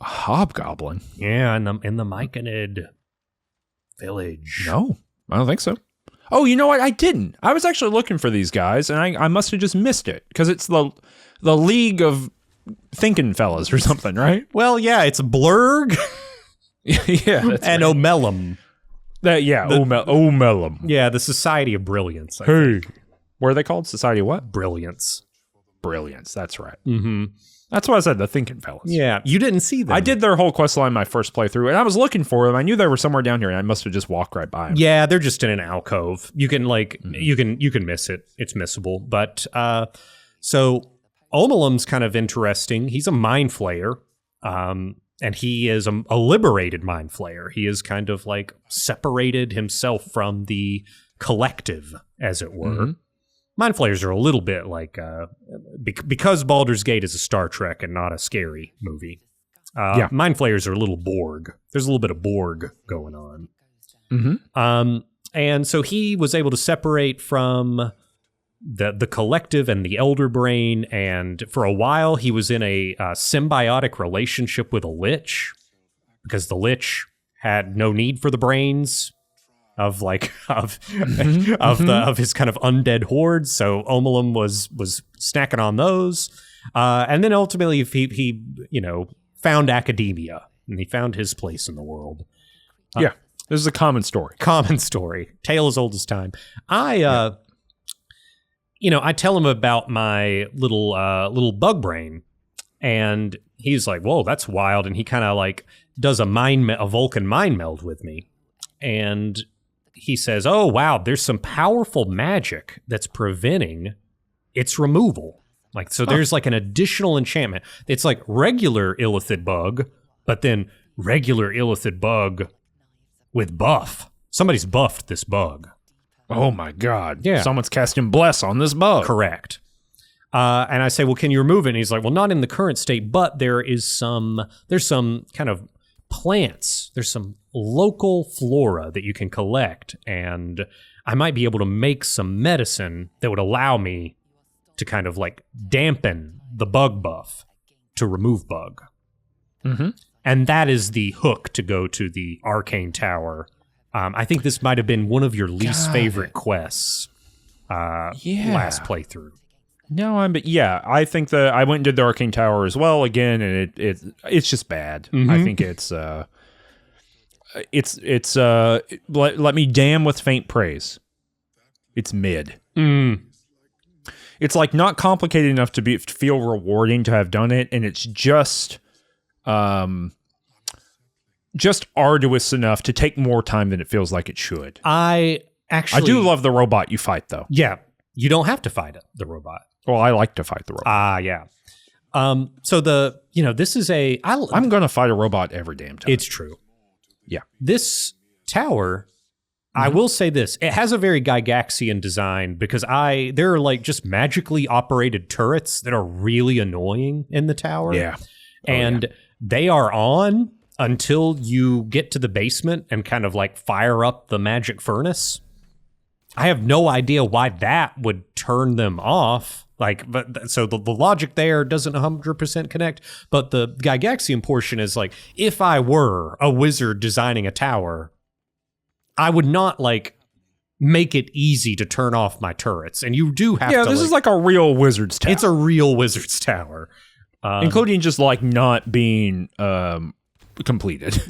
Hobgoblin. Yeah, in the Myconid village. No, I don't think so. Oh, you know what? I didn't. I was actually looking for these guys, and I must have just missed it because it's the League of Thinking Fellas or something, right? Well, yeah, it's Blurg. Yeah, that's and right. Omelum. Omelum. Yeah, the Society of Brilliance. I think. What are they called? Society of what? Brilliance. Brilliance. That's right. Mm-hmm. That's what I said. The Thinking Fellas. Yeah, you didn't see them. I did their whole quest line my first playthrough, and I was looking for them. I knew they were somewhere down here, and I must have just walked right by them. Yeah, they're just in an alcove. You can you can miss it. It's missable. But so Omelum's kind of interesting. He's a mind flayer. And he is a liberated mind flayer. He is kind of like separated himself from the collective, as it were. Mm-hmm. Mind flayers are a little bit like, because Baldur's Gate is a Star Trek and not a scary movie, mind flayers are a little Borg. There's a little bit of Borg going on. Mm-hmm. And so he was able to separate from the collective and the elder brain, and for a while he was in a symbiotic relationship with a lich because the lich had no need for the brains of his kind of undead hordes. So Omelum was snacking on those, and then ultimately he found academia and he found his place in the world. This is a common story. Tale as old as time. I tell him about my little bug brain, and he's like, "Whoa, that's wild!" And he kind of like does a Vulcan mind meld with me, and he says, "Oh wow, there's some powerful magic that's preventing its removal. Like, so there's like an additional enchantment. It's like regular Illithid bug, but then regular Illithid bug with buff. Somebody's buffed this bug." Oh my God. Yeah. Someone's casting Bless on this bug. Correct. And I say, well, can you remove it? And he's like, well, not in the current state, but there's some kind of plants. There's some local flora that you can collect. And I might be able to make some medicine that would allow me to kind of like dampen the bug buff to remove bug. Mm-hmm. And that is the hook to go to the Arcane Tower. I think this might have been one of your least favorite quests last playthrough. No, I think I went and did the Arcane Tower as well again, and it's just bad. Mm-hmm. I think let me damn with faint praise. It's mid. It's like not complicated enough to feel rewarding to have done it, and it's just arduous enough to take more time than it feels like it should. I do love the robot you fight, though. Yeah, you don't have to fight the robot. Well, I like to fight the robot. Yeah. So this is I'm going to fight a robot every damn time. It's true. Yeah. This tower, I will say this, it has a very Gygaxian design because there are like just magically operated turrets that are really annoying in the tower. Yeah. They are on until you get to the basement and kind of like fire up the magic furnace. I have no idea why that would turn them off. So the logic there doesn't 100% connect, but the Gygaxian portion is like, if I were a wizard designing a tower, I would not like make it easy to turn off my turrets. And you do have to. Yeah, this is like a real wizard's tower. It's a real wizard's tower. Including just like not being completed.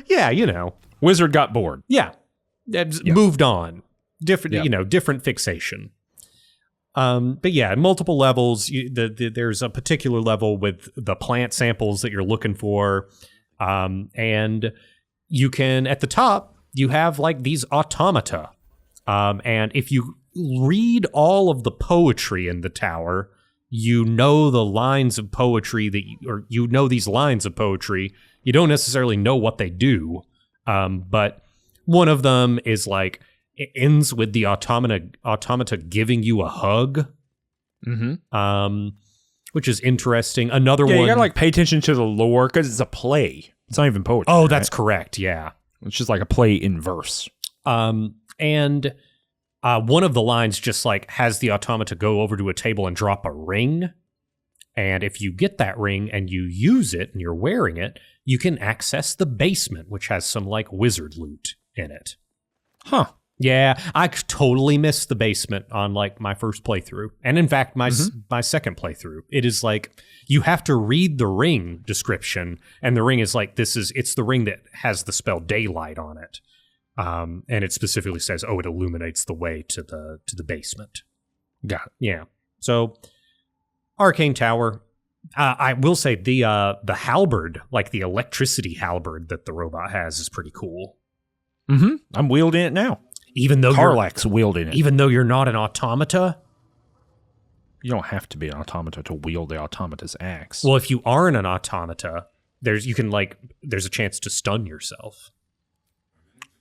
Yeah, Wizard got bored. Yeah. Moved on. Different, different fixation. But yeah, multiple levels. There's a particular level with the plant samples that you're looking for. And you can, at the top, you have like these automata. And if you read all of the poetry in the tower, you know the lines of poetry or you know these lines of poetry. You don't necessarily know what they do. But one of them is like, it ends with the automata giving you a hug. Which is interesting. Another one. You gotta like pay attention to the lore because it's a play. It's not even poetry. Oh, that's correct. Yeah. It's just like a play in verse. And one of the lines just like has the automata go over to a table and drop a ring. And if you get that ring and you use it and you're wearing it, you can access the basement, which has some like wizard loot in it. Huh. Yeah, I totally missed the basement on like my first playthrough. And in fact, my second playthrough. It is like you have to read the ring description, and the ring is like it's the ring that has the spell daylight on it. And it specifically says, it illuminates the way to the basement. Got it. Yeah. So Arcane Tower, I will say the halberd, like the electricity halberd that the robot has, is pretty cool. I'm wielding it now. Even though Karlach's wielding it. Even though you're not an automata? You don't have to be an automata to wield the automata's axe. Well, if you aren't an automata, there's a chance to stun yourself.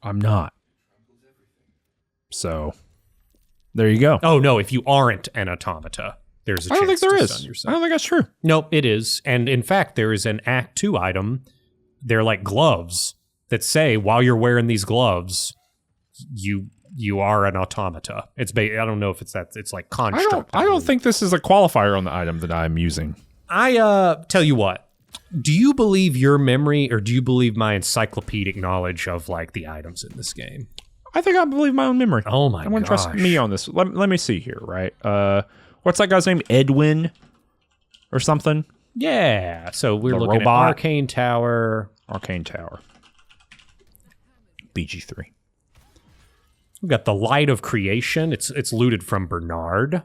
I'm not. So, there you go. Oh, no, if you aren't an automata, there's a chance to stun yourself. I don't think that's true. No, it is. And in fact, there is an Act 2 item. They're like gloves that say, while you're wearing these gloves, you are an automata. I don't know if it's that. It's like construct. I don't think this is a qualifier on the item that I'm using. I tell you what. Do you believe your memory, or do you believe my encyclopedic knowledge of like the items in this game? I think I believe my own memory. Oh my god! I want to trust me on this. Let me see here. Right. What's that guy's name? Edwin, or something? Yeah. So we're The looking robot. at Arcane Tower. Arcane Tower. BG3. We've got the Light of Creation. It's looted from Bernard.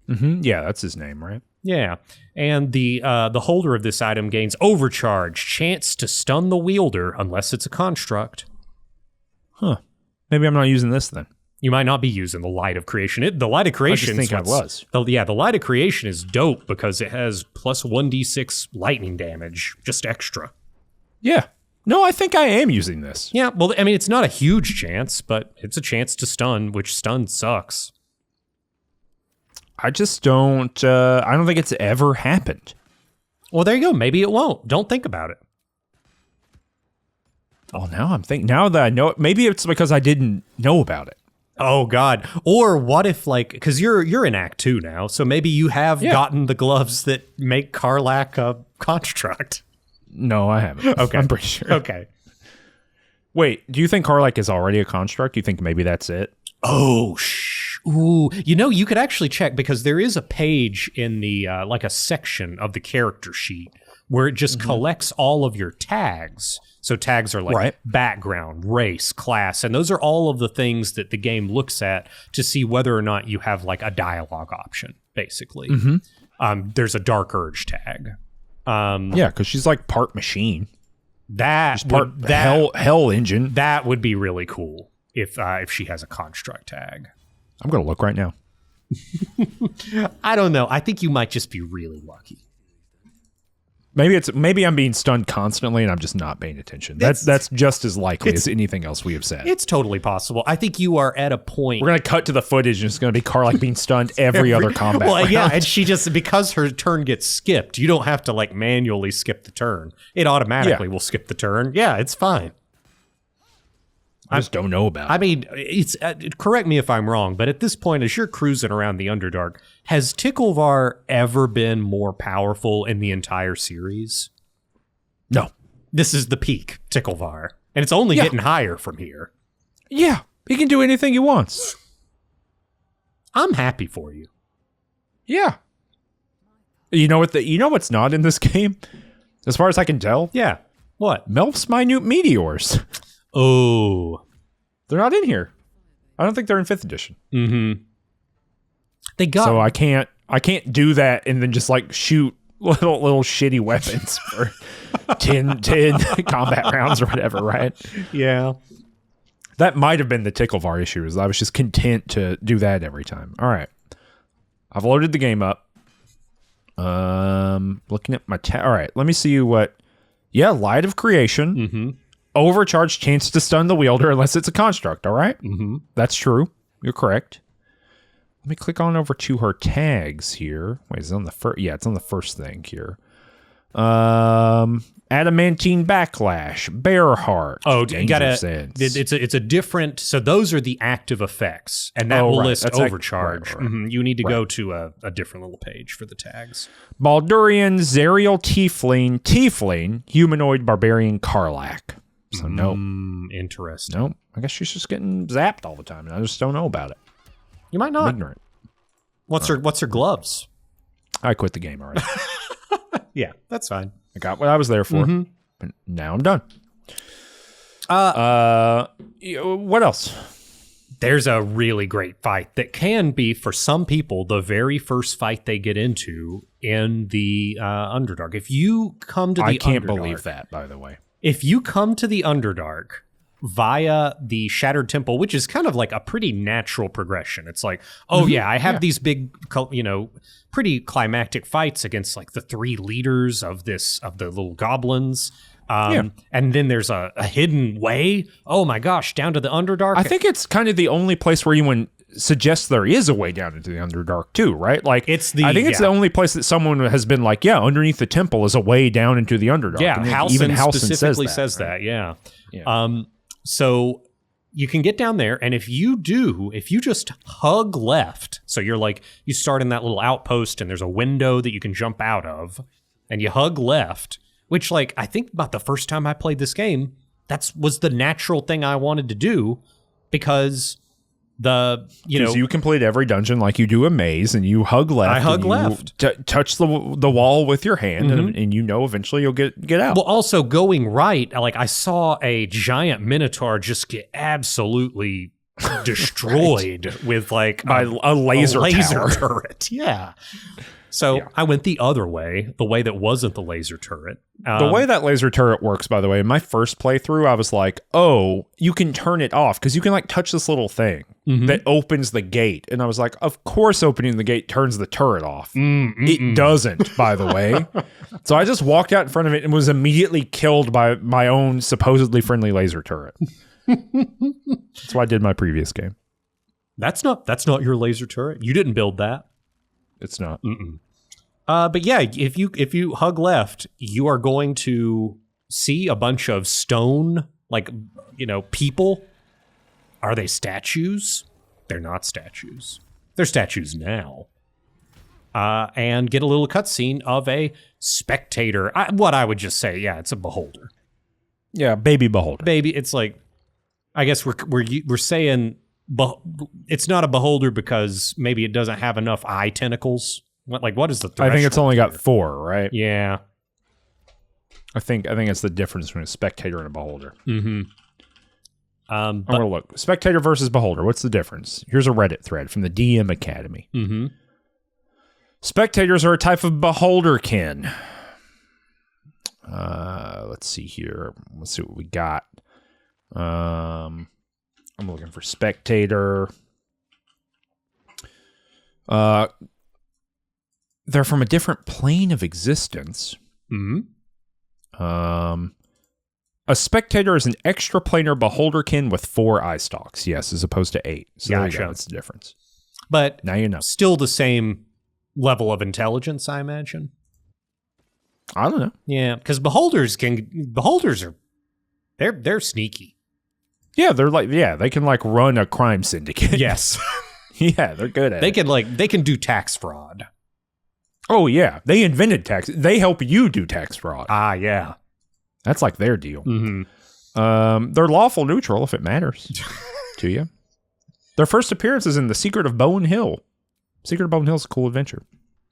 Yeah, that's his name, right? Yeah, and the holder of this item gains Overcharge, chance to stun the wielder unless it's a construct. Huh. Maybe I'm not using this then. You might not be using the Light of Creation. The Light of Creation. I just think I was. The Light of Creation is dope because it has plus 1d6 lightning damage, just extra. Yeah. No, I think I am using this. Yeah, well, I mean, it's not a huge chance, but it's a chance to stun, which stun sucks. I just don't. I don't think it's ever happened. Well, there you go. Maybe it won't. Don't think about it. Oh, now I'm thinking. Now that I know it, maybe it's because I didn't know about it. Oh God! Or what if, like, because you're in Act 2 now, so maybe you have gotten the gloves that make Karlach a construct. No, I haven't. Okay, I'm pretty sure. Okay. Wait, do you think Karlach is already a construct? Do you think maybe that's it? Oh, ooh. You know, you could actually check because there is a page in the, like a section of the character sheet where it just collects all of your tags. So tags are like background, race, class, and those are all of the things that the game looks at to see whether or not you have like a dialogue option, basically. There's a Dark Urge tag. Yeah, because she's like part machine. She's part hell engine. That would be really cool if she has a construct tag. I'm gonna look right now. I don't know. I think you might just be really lucky. Maybe I'm being stunned constantly and I'm just not paying attention. That's just as likely as anything else we have said. It's totally possible. I think you are at a point. We're gonna cut to the footage and it's gonna be Karlach being stunned every other combat. Well, round. yeah, and she just, because her turn gets skipped, you don't have to like manually skip the turn. It automatically will skip the turn. Yeah, it's fine. I just don't know about it. I mean, it's correct me if I'm wrong, but at this point, as you're cruising around the Underdark, has Ticklevar ever been more powerful in the entire series? No. This is the peak, Ticklevar. And it's only getting higher from here. Yeah, he can do anything he wants. I'm happy for you. Yeah. You know what's not in this game? As far as I can tell? Yeah. What? Melf's minute meteors. Oh. They're not in here. I don't think they're in 5th edition. So I can't do that and then just like shoot little shitty weapons for 10 combat rounds or whatever, right? Yeah. That might have been the Ticklevar issue, is I was just content to do that every time. All right. I've loaded the game up. Looking at my all right, let me see what. Yeah, Light of Creation. Mm-hmm. Overcharged chance to stun the wielder unless it's a construct, all right? Mm-hmm. That's true. You're correct. Let me click on over to her tags here. Wait, is it on the first? Yeah, it's on the first thing here. Adamantine Backlash, Bear Heart. Oh, you gotta. Sense. It's a different. So those are the active effects, and that will list That's Overcharge. right. Mm-hmm. You need to go to a different little page for the tags. Baldurian, Zerial Tiefling, Humanoid Barbarian Karlach. So no. Interesting. No, I guess she's just getting zapped all the time, and I just don't know about it. You might not. I'm ignorant. What's her gloves? I quit the game already. Yeah, that's fine. I got what I was there for. Mm-hmm. But now I'm done. What else? There's a really great fight that can be, for some people, the very first fight they get into in the Underdark. If you come to the I can't Underdark, believe that, by the way. If you come to the Underdark via the Shattered Temple, which is kind of like a pretty natural progression. It's like, oh yeah, I have these big, pretty climactic fights against like the three leaders of the little goblins. And then there's a hidden way. Oh my gosh, down to the Underdark. I think it's kind of the only place where anyone suggests there is a way down into the Underdark too, right? Like I think it's the only place that someone has been like, yeah, underneath the temple is a way down into the Underdark. Yeah, even Halcyon specifically says that. Yeah. So you can get down there, and if you just hug left, so you're like, you start in that little outpost, and there's a window that you can jump out of, and you hug left, which, like, I think about the first time I played this game, was the natural thing I wanted to do, because you complete every dungeon like you do a maze, and you hug left. I hug left. Touch the wall with your hand, and eventually you'll get out. Well, also going right, like I saw a giant minotaur just get absolutely destroyed with like by a laser turret. Yeah. So I went the other way, the way that wasn't the laser turret. The way that laser turret works, by the way, in my first playthrough, I was like, oh, you can turn it off because you can like touch this little thing that opens the gate. And I was like, of course opening the gate turns the turret off. It doesn't, by the way. So I just walked out in front of it and was immediately killed by my own supposedly friendly laser turret. That's why I did my previous game. That's not your laser turret. You didn't build that. It's not. But yeah, if you hug left, you are going to see a bunch of stone, people. Are they statues? They're not statues. They're statues now. And get a little cutscene of a spectator. What I would just say, yeah, it's a beholder. Yeah, baby beholder. Baby, it's like, I guess we're saying. It's not a beholder because maybe it doesn't have enough eye tentacles. What is the threshold? I think it's only got 4, right? Yeah. I think it's the difference between a spectator and a beholder. Mm-hmm. I'm gonna look. Spectator versus beholder. What's the difference? Here's a Reddit thread from the DM Academy. Mm-hmm. Spectators are a type of beholderkin. Let's see here. Let's see what we got. I'm looking for spectator. They're from a different plane of existence. Mm-hmm. A spectator is an extraplanar beholderkin with 4 eye stalks. Yes, as opposed to 8. So there you go. That's the difference. But now you know. Still the same level of intelligence, I imagine. I don't know. Yeah, because beholders are they're sneaky. Yeah, they can like run a crime syndicate. Yes. Yeah, they're good at it. They can do tax fraud. Oh yeah, they invented tax. They help you do tax fraud. Ah, yeah. That's like their deal. Mm-hmm. They're lawful neutral if it matters to you. Their first appearance is in The Secret of Bone Hill. Secret of Bone Hill is a cool adventure.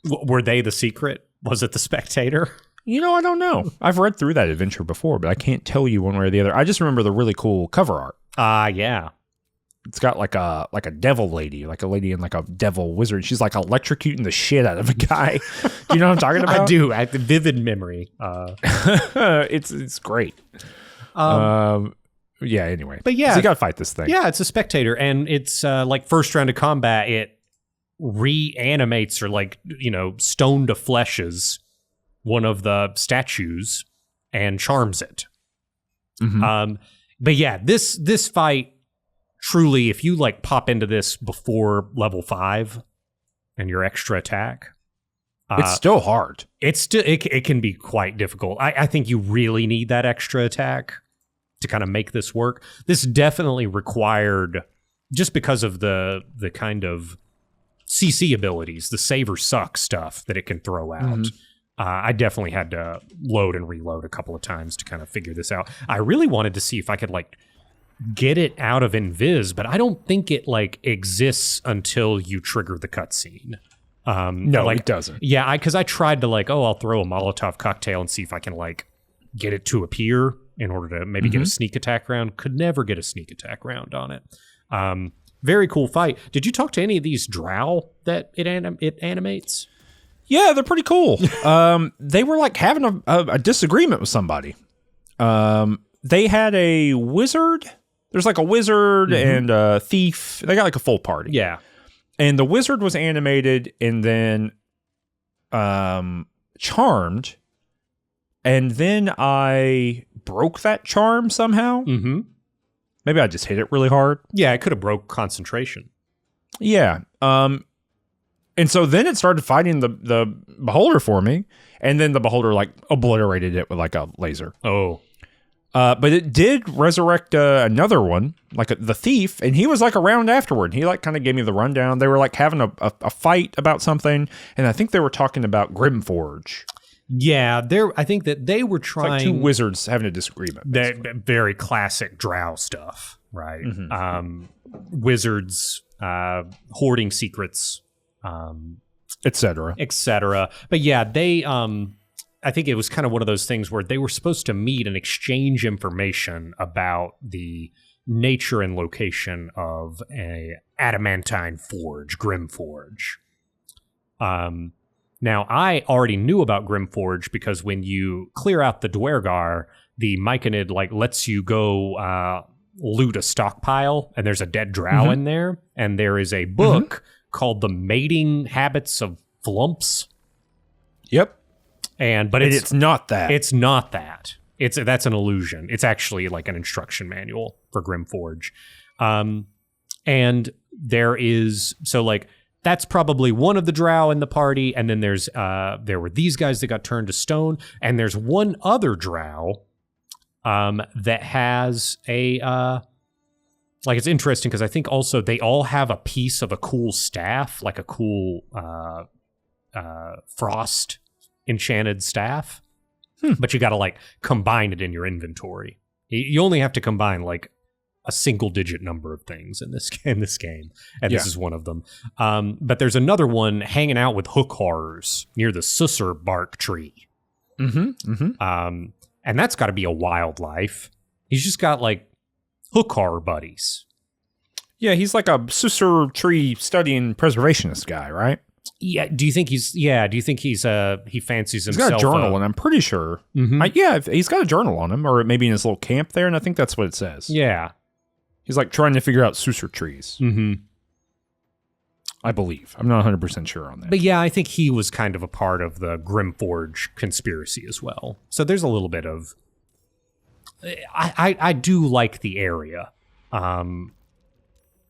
Were they the secret? Was it the Spectator? I don't know. I've read through that adventure before, but I can't tell you one way or the other. I just remember the really cool cover art. Ah, yeah. it's got like a devil lady, like a lady in like a devil wizard. She's like electrocuting the shit out of a guy. Do you know what I'm talking about? I do. I have the vivid memory. It's great. Yeah. Anyway, but yeah, so you got to fight this thing. Yeah, it's a Spectator, and it's like first round of combat. It reanimates or like stone to fleshes one of the statues and charms it. But yeah, this fight truly, if you like pop into this before level 5 and your extra attack, it's still hard. It can be quite difficult. I think you really need that extra attack to kind of make this work. This definitely required, just because of the kind of CC abilities, the save or suck stuff that it can throw out. I definitely had to load and reload a couple of times to kind of figure this out. I really wanted to see if I could like get it out of Invis, but I don't think it like exists until you trigger the cutscene. No, like, it doesn't. Yeah, because I tried to like, I'll throw a Molotov cocktail and see if I can like get it to appear in order to maybe get a sneak attack round. Could never get a sneak attack round on it. Very cool fight. Did you talk to any of these drow that it animates? Yeah, they're pretty cool. They were like having a disagreement with somebody. They had a wizard. There's like a wizard and a thief. They got like a full party. Yeah. And the wizard was animated and then charmed. And then I broke that charm somehow. Maybe I just hit it really hard. Yeah, it could have broke concentration. Yeah. And so then it started fighting the beholder for me. And then the beholder like obliterated it with like a laser. Oh. But it did resurrect another one, like the thief, and he was like around afterward. He like kind of gave me the rundown. They were like having a fight about something, and I think they were talking about Grimforge. Yeah, I think that they were trying. It's like two wizards having a disagreement. That very classic drow stuff, right? Wizards hoarding secrets, etc. etc. But yeah, they. I think it was kind of one of those things where they were supposed to meet and exchange information about the nature and location of a adamantine forge, Grimforge. Now, I already knew about Grimforge because when you clear out the Duergar, the Myconid like lets you go loot a stockpile, and there's a dead drow in there, and there is a book called The Mating Habits of Flumps. Yep. But it's not that. It's not that. That's an illusion. It's actually like an instruction manual for Grimforge. And there is, so like, that's probably one of the drow in the party, and then there were these guys that got turned to stone, and there's one other drow that has a like, it's interesting because I think also they all have a piece of a cool staff, like a cool frost enchanted staff, but you got to like combine it in your inventory. You only have to combine like a single digit number of things in this game, and this is one of them. But there's another one hanging out with hook horrors near the susur bark tree. And that's got to be a wildlife. He's just got like hook horror buddies. Yeah, he's like a susur tree studying preservationist guy, right? Yeah. Do you think he's he fancies himself? He's got a journal, and I'm pretty sure. He's got a journal on him, or maybe in his little camp there, and I think that's what it says. Yeah. He's like trying to figure out susur trees. I believe. I'm not 100% sure on that. But yeah, I think he was kind of a part of the Grimforge conspiracy as well. So there's a little bit of... I do like the area.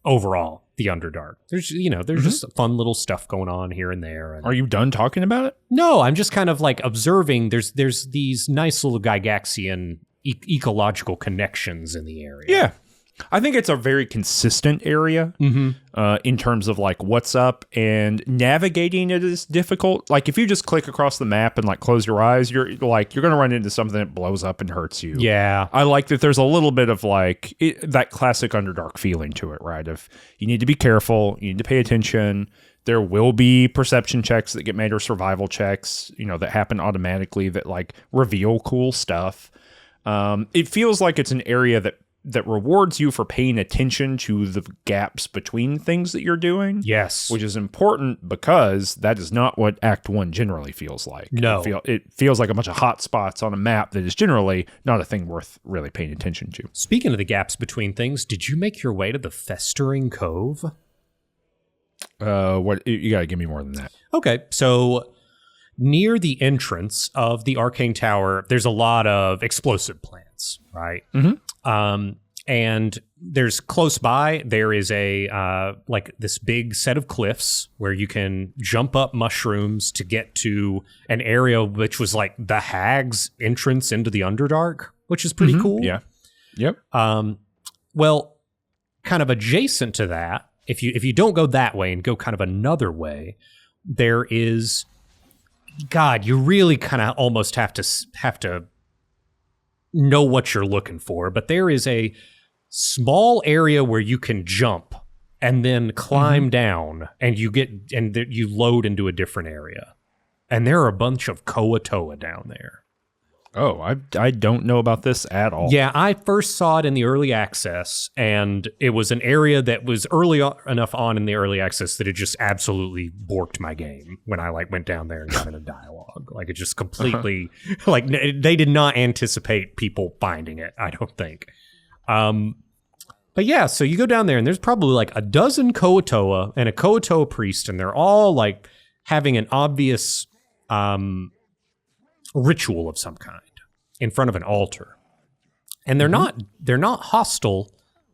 Overall, the Underdark. There's just fun little stuff going on here and there. And are you done talking about it? No, I'm just kind of like observing. There's these nice little Gygaxian ecological connections in the area. Yeah. I think it's a very consistent area in terms of like what's up, and navigating it is difficult. Like if you just click across the map and like close your eyes, you're going to run into something that blows up and hurts you. Yeah. I like that there's a little bit of like that classic Underdark feeling to it, right? Of you need to be careful, you need to pay attention. There will be perception checks that get made, or survival checks, that happen automatically that like reveal cool stuff. It feels like it's an area that that rewards you for paying attention to the gaps between things that you're doing. Yes. Which is important because that is not what Act 1 generally feels like. No. It feels like a bunch of hot spots on a map that is generally not a thing worth really paying attention to. Speaking of the gaps between things, did you make your way to the Festering Cove? What you got to give me more than that. Okay, so near the entrance of the Arcane Tower, there's a lot of explosive plants, right? And there's close by, there is a like this big set of cliffs where you can jump up mushrooms to get to an area which was like the Hag's entrance into the Underdark, which is pretty cool. Yeah. Yep. Well, kind of adjacent to that, if you don't go that way and go kind of another way, there is, God, you really kind of almost have to know what you're looking for. But there is a small area where you can jump and then climb down, and you load into a different area. And there are a bunch of Koatoa down there. Oh, I don't know about this at all. Yeah, I first saw it in the early access, and it was an area that was early enough on in the early access that it just absolutely borked my game when I went down there and got in a dialogue. Like, it just completely, they did not anticipate people finding it, I don't think. But yeah, so you go down there, and there's probably like a dozen Koatoa and a Koatoa priest, and they're all like having an obvious ritual of some kind in front of an altar. And they're not hostile.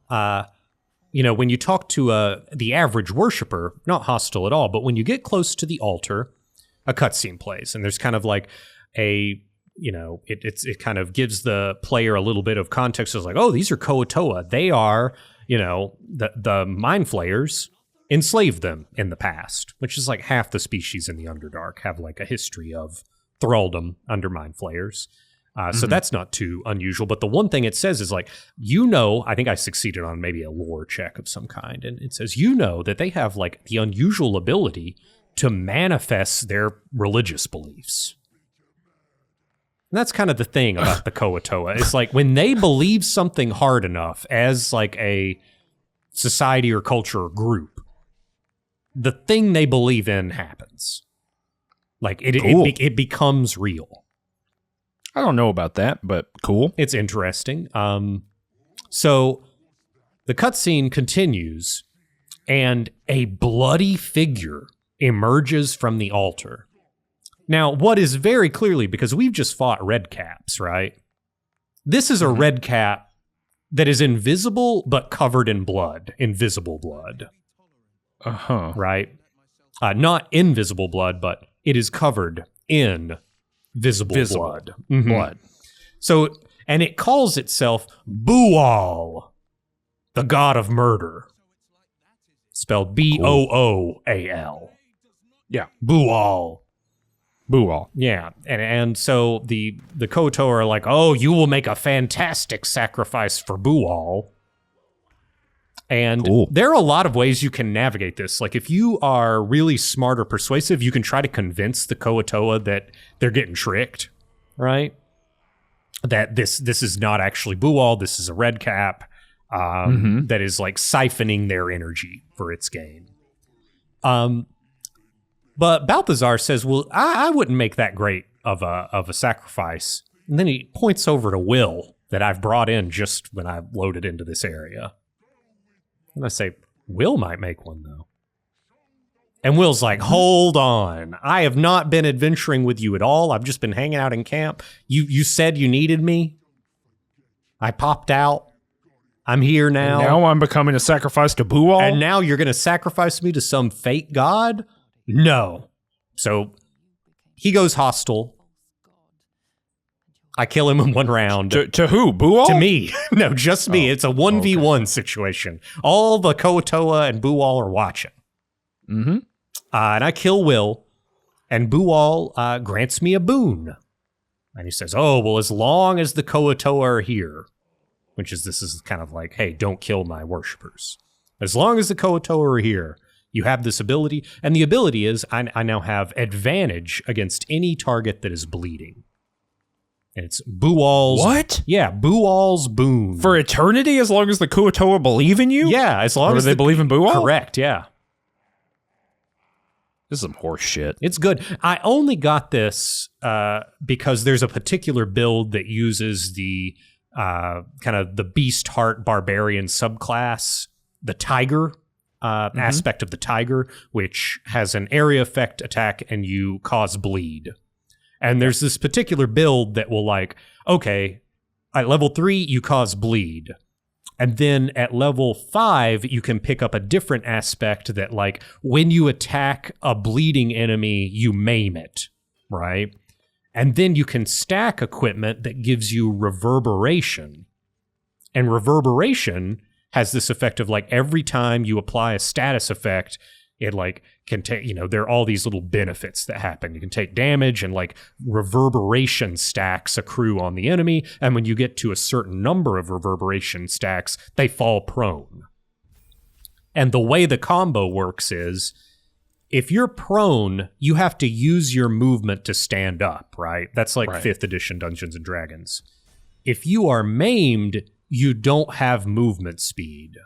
When you talk to the average worshiper, not hostile at all, but when you get close to the altar, a cutscene plays, and there's kind of like it kind of gives the player a little bit of context. It's like, oh, these are Koatoa. They are, the Mind Flayers enslaved them in the past, which is like half the species in the Underdark have like a history of thraldom under Mind Flayers. So that's not too unusual. But the one thing it says is like, I think I succeeded on maybe a lore check of some kind. And it says, that they have like the unusual ability to manifest their religious beliefs. And that's kind of the thing about the Koatoa. It's like when they believe something hard enough as like a society or culture or group, the thing they believe in happens. Like it becomes real. I don't know about that, but cool. It's interesting. So the cutscene continues, and a bloody figure emerges from the altar. Now, what is very clearly, because we've just fought red caps, right? This is a red cap that is invisible but covered in blood, invisible blood. Right? Not invisible blood, but it is covered in visible blood. Blood. So, and it calls itself Bual, the god of murder. Spelled Booal. Yeah. Bual. Bual. Yeah. And so the Kotor are like, oh, you will make a fantastic sacrifice for Bual. And there are a lot of ways you can navigate this. Like, if you are really smart or persuasive, you can try to convince the Koatoa that they're getting tricked, right? That this is not actually Bual, this is a red cap that is like siphoning their energy for its gain. But Balthazar says, well, I wouldn't make that great of a sacrifice. And then he points over to Will that I've brought in just when I loaded into this area. And I say, Will might make one, though. And Will's like, hold on. I have not been adventuring with you at all. I've just been hanging out in camp. You said you needed me. I popped out. I'm here now. And now I'm becoming a sacrifice to Bual? And now you're going to sacrifice me to some fake god? No. So he goes hostile. I kill him in one round. To who? Bual? To me. No, just me. It's a 1v1 situation. All the Koatoa and Bual are watching. And I kill Will, and Bual grants me a boon. And he says, oh, well, as long as the Koatoa are here, this is kind of like, hey, don't kill my worshippers. As long as the Koatoa are here, you have this ability. And the ability is I now have advantage against any target that is bleeding. And it's Bual's... What? Yeah, Bual's Boon. For eternity, as long as the Kuo-toa believe in you? Yeah, as long as they believe in Bual? Correct, yeah. This is some horse shit. It's good. I only got this because there's a particular build that uses the kind of the Beast Heart Barbarian subclass, the Tiger aspect of the Tiger, which has an area effect attack and you cause bleed. And there's this particular build that will okay, at level 3, you cause bleed. And then at level 5, you can pick up a different aspect that, when you attack a bleeding enemy, you maim it, right? And then you can stack equipment that gives you reverberation. And reverberation has this effect of, every time you apply a status effect, it can take, there are all these little benefits that happen. You can take damage and reverberation stacks accrue on the enemy. And when you get to a certain number of reverberation stacks, they fall prone. And the way the combo works is if you're prone, you have to use your movement to stand up, right? That's right. 5th edition Dungeons and Dragons. If you are maimed, you don't have movement speed.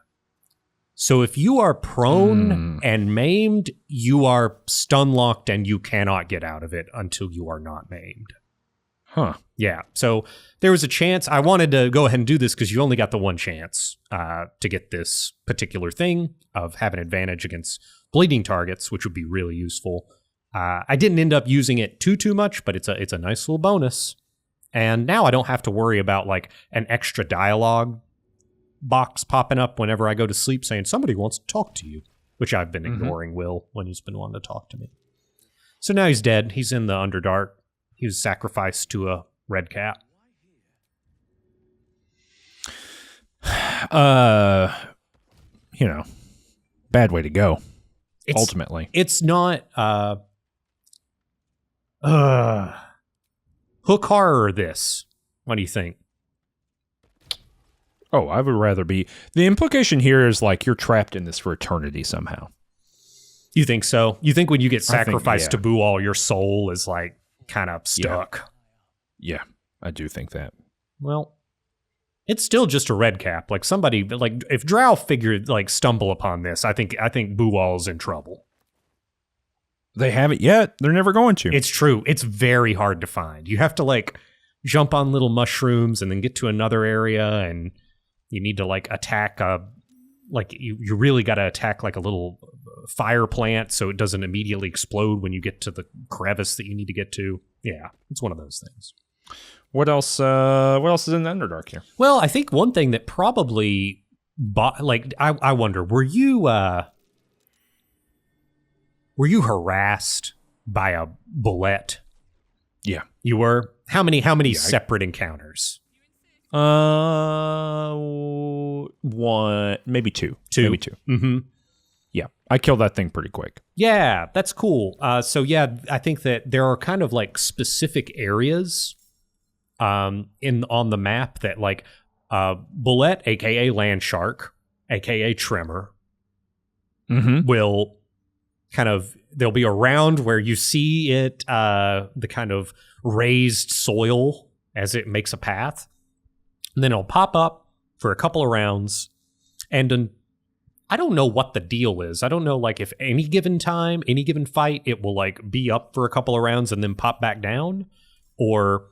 So if you are prone and maimed, you are stun locked and you cannot get out of it until you are not maimed. Huh. Yeah. So there was a chance. I wanted to go ahead and do this because you only got the one chance to get this particular thing of having advantage against bleeding targets, which would be really useful. I didn't end up using it too much, but it's a nice little bonus. And now I don't have to worry about an extra dialogue box popping up whenever I go to sleep saying somebody wants to talk to you, which I've been ignoring Will when he's been wanting to talk to me. So now he's dead. He's in the Underdark. He was sacrificed to a red cat. Bad way to go. Ultimately. It's not hook horror this. What do you think? Oh, I would rather be... The implication here is you're trapped in this for eternity somehow. You think so? You think when you get sacrificed to Bual, your soul is kind of stuck? Yeah, I do think that. Well, it's still just a red cap. Somebody, if Drow figured, stumble upon this, I think Bual's in trouble. They haven't yet. They're never going to. It's true. It's very hard to find. You have to, jump on little mushrooms and then get to another area, and you need to attack you really got to attack a little fire plant so it doesn't immediately explode when you get to the crevice that you need to get to. Yeah, it's one of those things. What else? What else is in the Underdark here? Well, I think one thing that probably I wonder, were you harassed by a bullet? Yeah, you were. How many separate encounters? One, maybe two. Maybe two. Mm-hmm. Yeah, I killed that thing pretty quick. Yeah, that's cool. So yeah, I think that there are kind of specific areas on the map that Bullet, aka Land Shark, aka Tremor, will kind of, there'll be a round where you see it, the kind of raised soil as it makes a path. And then it'll pop up for a couple of rounds. And I don't know what the deal is. I don't know, if any given time, any given fight, it will, be up for a couple of rounds and then pop back down. Or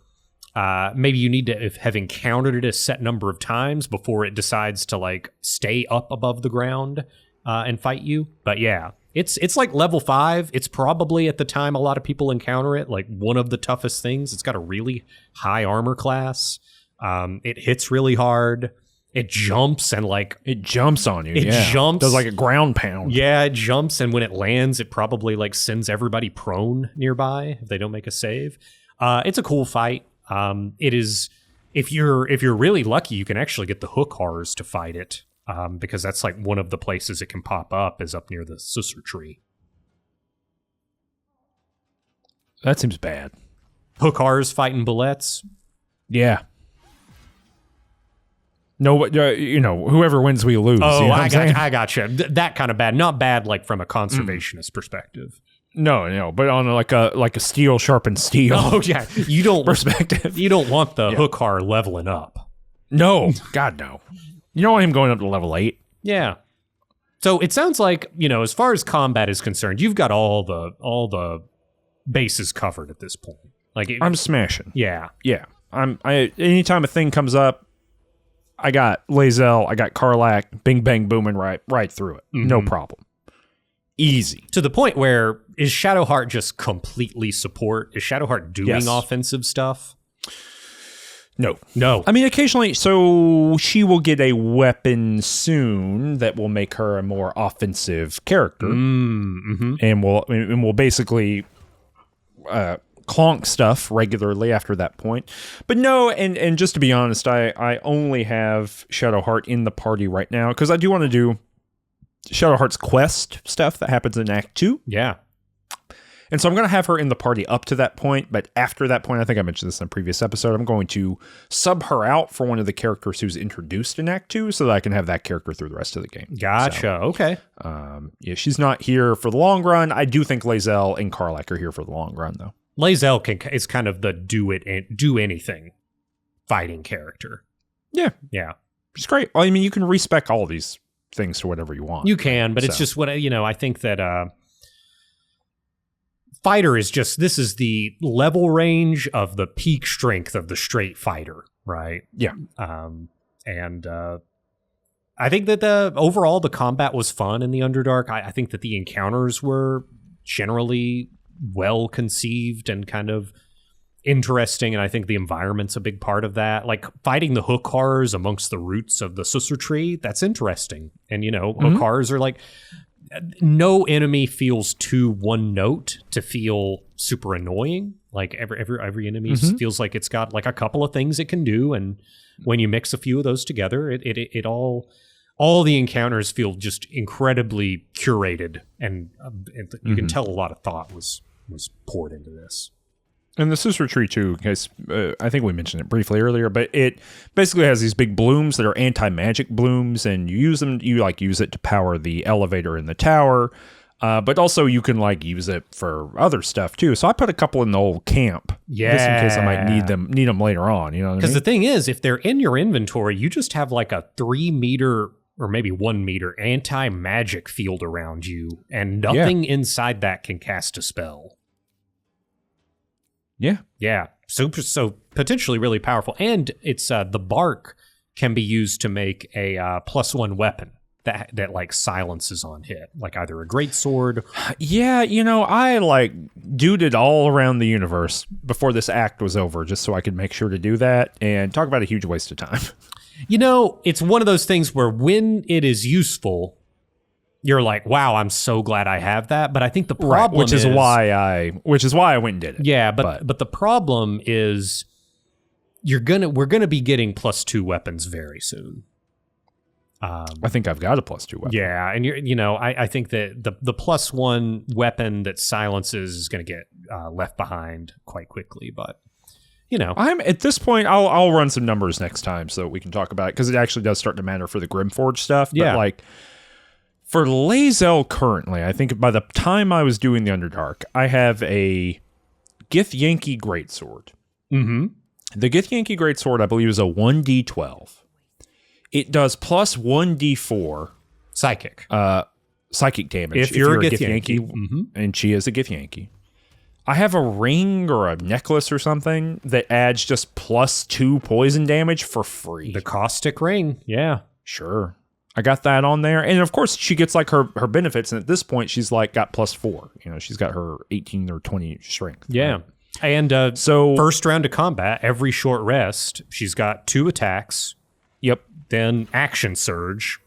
maybe you need to have encountered it a set number of times before it decides to, stay up above the ground and fight you. But yeah, it's level 5. It's probably, at the time a lot of people encounter it, one of the toughest things. It's got a really high armor class. It hits really hard. It jumps and it jumps on you. It jumps. Does a ground pound. Yeah, it jumps, and when it lands, it probably sends everybody prone nearby if they don't make a save. It's a cool fight. It is, if you're really lucky, you can actually get the hook horrors to fight it. Because that's one of the places it can pop up is up near the Susser tree. That seems bad. Hook horrors fighting bullets. Yeah. No, whoever wins, we lose. Oh, you know I gotcha. That kind of bad. Not bad from a conservationist perspective. No, but on like a steel sharpened steel. Oh yeah, you don't perspective. You don't want the Hookar leveling up. No, God no. You don't want him going up to level 8. Yeah. So it sounds like, as far as combat is concerned, you've got all the bases covered at this point. Like I'm smashing. Yeah. Yeah. Anytime a thing comes up, I got Lae'zel, I got Karlach, bing bang booming right through it. Mm-hmm. No problem. Easy. To the point where, is Shadowheart just completely support? Is Shadowheart doing offensive stuff? No. No. I mean, occasionally, so she will get a weapon soon that will make her a more offensive character. Mm-hmm. And will basically clonk stuff regularly after that point. But no, and just to be honest, I only have Shadowheart in the party right now because I do want to do Shadowheart's quest stuff that happens in Act 2. Yeah. And so I'm going to have her in the party up to that point, but after that point, I think I mentioned this in a previous episode, I'm going to sub her out for one of the characters who's introduced in Act 2 so that I can have that character through the rest of the game. Gotcha. So, okay. Yeah, she's not here for the long run. I do think Lae'zel and Karlach are here for the long run, though. Lae'zel is kind of the do anything fighting character. Yeah. Yeah. It's great. Well, I mean, you can respec all these things to whatever you want. You can, but it's just what, I think that fighter is just, this is the level range of the peak strength of the straight fighter, right? Yeah. And I think that overall the combat was fun in the Underdark. I think that the encounters were generally well conceived and kind of interesting, and I think the environment's a big part of that. Like fighting the Hookars amongst the roots of the Susur tree, that's interesting. And Hookars are like, no enemy feels too one note to feel super annoying. Like every enemy feels like it's got like a couple of things it can do, and when you mix a few of those together, it all the encounters feel just incredibly curated, and you can tell a lot of thought was poured into this. And the Susur tree too, because I think we mentioned it briefly earlier, but it basically has these big blooms that are anti-magic blooms, and you use them. You use it to power the elevator in the tower, but also you can use it for other stuff too. So I put a couple in the old camp, just in case I might need them later on. You know, because the thing is, if they're in your inventory, you just have like a 3 meter or maybe 1 meter anti-magic field around you, and nothing inside that can cast a spell. Yeah. So potentially really powerful. And it's the bark can be used to make a +1 weapon that like silences on hit, like either a great sword. Yeah, I duded all around the universe before this act was over just so I could make sure to do that, and talk about a huge waste of time. It's one of those things where when it is useful, you're like, wow, I'm so glad I have that. But I think the problem which is why I went and did it. Yeah, but the problem is we're gonna be getting +2 weapons very soon. I think I've got a +2 weapon. Yeah, and I think that the +1 weapon that silences is gonna get left behind quite quickly, but I'm at this point. I'll run some numbers next time so we can talk about it, because it actually does start to matter for the Grimforge stuff. Yeah. But for Lae'zel currently, I think by the time I was doing the Underdark, I have a Githyanki Greatsword. Mm-hmm. The Githyanki Greatsword, I believe, is a 1d12. It does plus 1d4 psychic damage if you're a Githyanki. Mm-hmm. And she is a Githyanki. I have a ring or a necklace or something that adds just +2 poison damage for free. The caustic ring, yeah. Sure. I got that on there. And of course she gets her benefits, and at this point she's got +4. She's got her 18 or 20 strength. Yeah. Right? And so first round of combat, every short rest, she's got 2 attacks. Yep. Then action surge,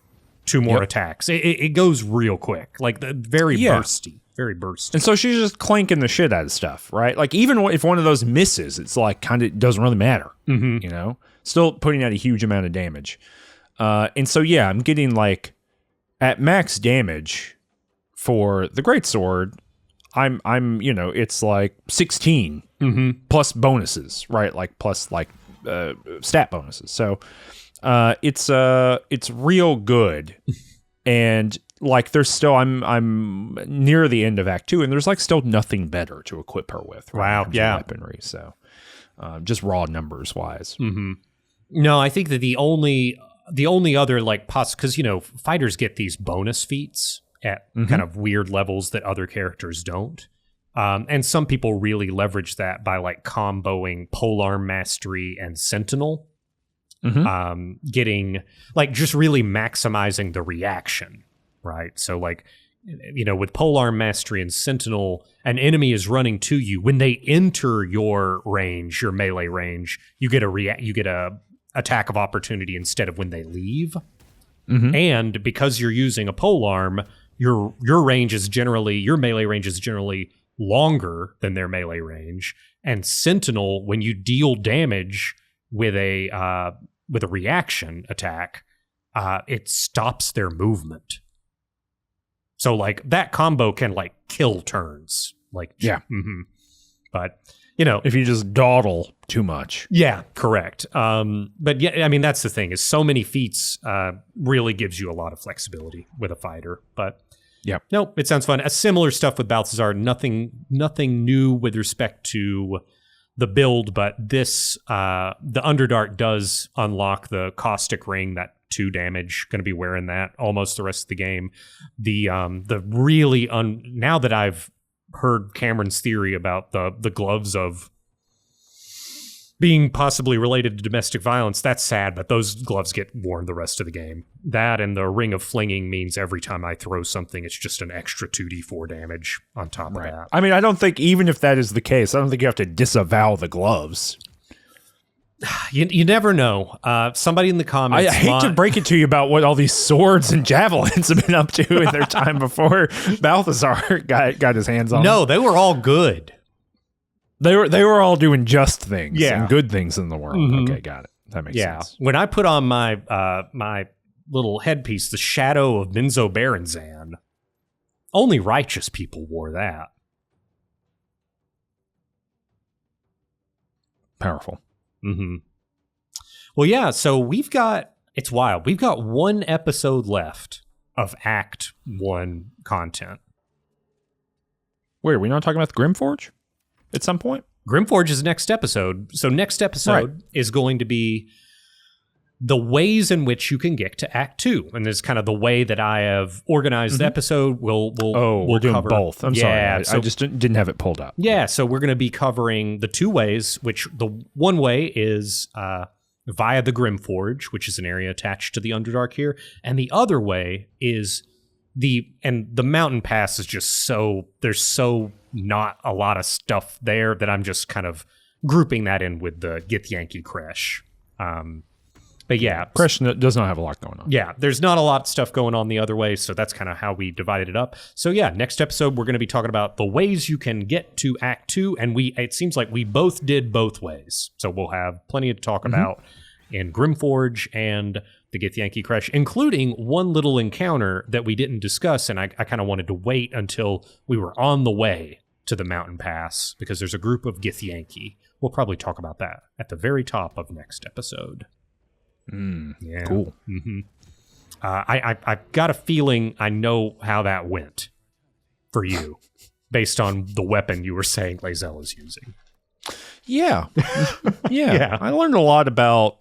2 more attacks. It goes real quick. Very bursty. Very bursty. And so she's just clanking the shit out of stuff, right? Even if one of those misses, it's kind of doesn't really matter. Mm-hmm. Still putting out a huge amount of damage. And so, yeah, I'm getting at max damage for the Greatsword. I'm it's 16 plus bonuses, right? Plus stat bonuses. So, it's real good. And like there's still I'm near the end of Act 2, and there's like still nothing better to equip her with. Right, Wow, in terms of weaponry. So just raw numbers wise. Mm-hmm. No, I think that the only other like because fighters get these bonus feats at kind of weird levels that other characters don't. And some people really leverage that by like comboing Polearm Mastery and Sentinel. Getting like just really maximizing the reaction, right? So like, with Polearm Mastery and Sentinel, an enemy is running to you. When they enter your range, your melee range, you get a attack of opportunity instead of when they leave. And because you're using a polearm, your range is generally, your melee range is generally longer than their melee range. And Sentinel, when you deal damage with a reaction attack, it stops their movement. So like that combo can like kill turns. Like but if you just dawdle too much. Yeah, correct. But yeah, I mean that's the thing is so many feats really gives you a lot of flexibility with a fighter. But yeah, no, it sounds fun. A similar stuff with Balthazar. Nothing new with respect to the build, but this the Underdark does unlock the Caustic Ring, that 2 damage. Going to be wearing that almost the rest of the game. The really now that I've heard Cameron's theory about the gloves of being possibly related to domestic violence, that's sad, but those gloves get worn the rest of the game. That and the Ring of Flinging means every time I throw something, it's just an extra 2d4 damage on top of that. I mean, I don't think, even if that is the case, I don't think you have to disavow the gloves. You never know. Somebody in the comments... I hate to break it to you about what all these swords and javelins have been up to in their time before Balthazar got his hands on them. No, they were all good. They were all doing just things and good things in the world. Okay, got it. That makes sense. When I put on my my little headpiece, the Shadow of Minzo Baranzan, only righteous people wore that. Powerful. Well, yeah, so it's wild. We've got 1 episode left of Act 1 content. Wait, are we not talking about the Grimforge at some point? Grimforge is next episode. So next episode is going to be the ways in which you can get to Act 2. And there's kind of the way that I have organized the episode. We're doing cover both. I'm sorry. I just didn't have it pulled up. Yeah, so we're going to be covering the 2 ways, which the one way is via the Grimforge, which is an area attached to the Underdark here. And the other way is the Mountain Pass is just there's so not a lot of stuff there that I'm just kind of grouping that in with the Githyanki Kresh. But yeah. Kresh does not have a lot going on. Yeah, there's not a lot of stuff going on the other way, so that's kind of how we divided it up. So yeah, next episode we're going to be talking about the ways you can get to Act 2, and it seems like we both did both ways. So we'll have plenty to talk about in Grimforge and the Githyanki Kresh, including one little encounter that we didn't discuss, and I kind of wanted to wait until we were on the way to the Mountain Pass, because there's a group of Githyanki. We'll probably talk about that at the very top of next episode. Yeah. Cool. I've got a feeling I know how that went for you, based on the weapon you were saying Lae'zel is using. Yeah. Yeah. I learned a lot about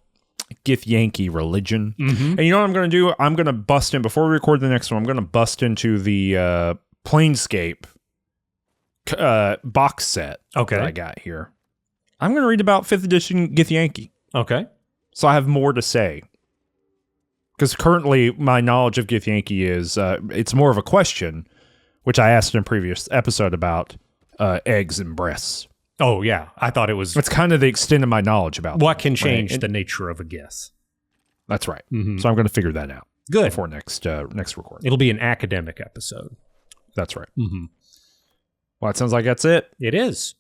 Githyanki religion. And you know what I'm going to do? I'm going to bust in, before we record the next one, I'm going to bust into the Planescape box set that I got here. I'm going to read about 5th edition Githyanki. Okay. So I have more to say. Because currently my knowledge of Githyanki is, it's more of a question, which I asked in a previous episode about eggs and breasts. Oh, yeah. I thought it was... It's kind of the extent of my knowledge about what can change the nature of a Gith. That's right. So I'm going to figure that out. Good. Before next recording. It'll be an academic episode. That's right. Well, it sounds like that's it. It is.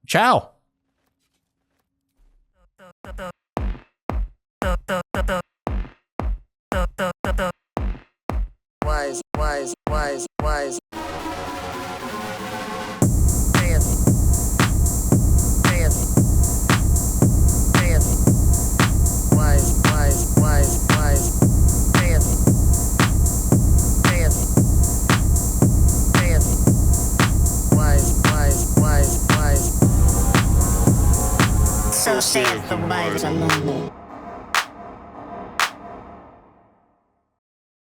Ciao. Wise. Fancy. Wise. saith the wise among them.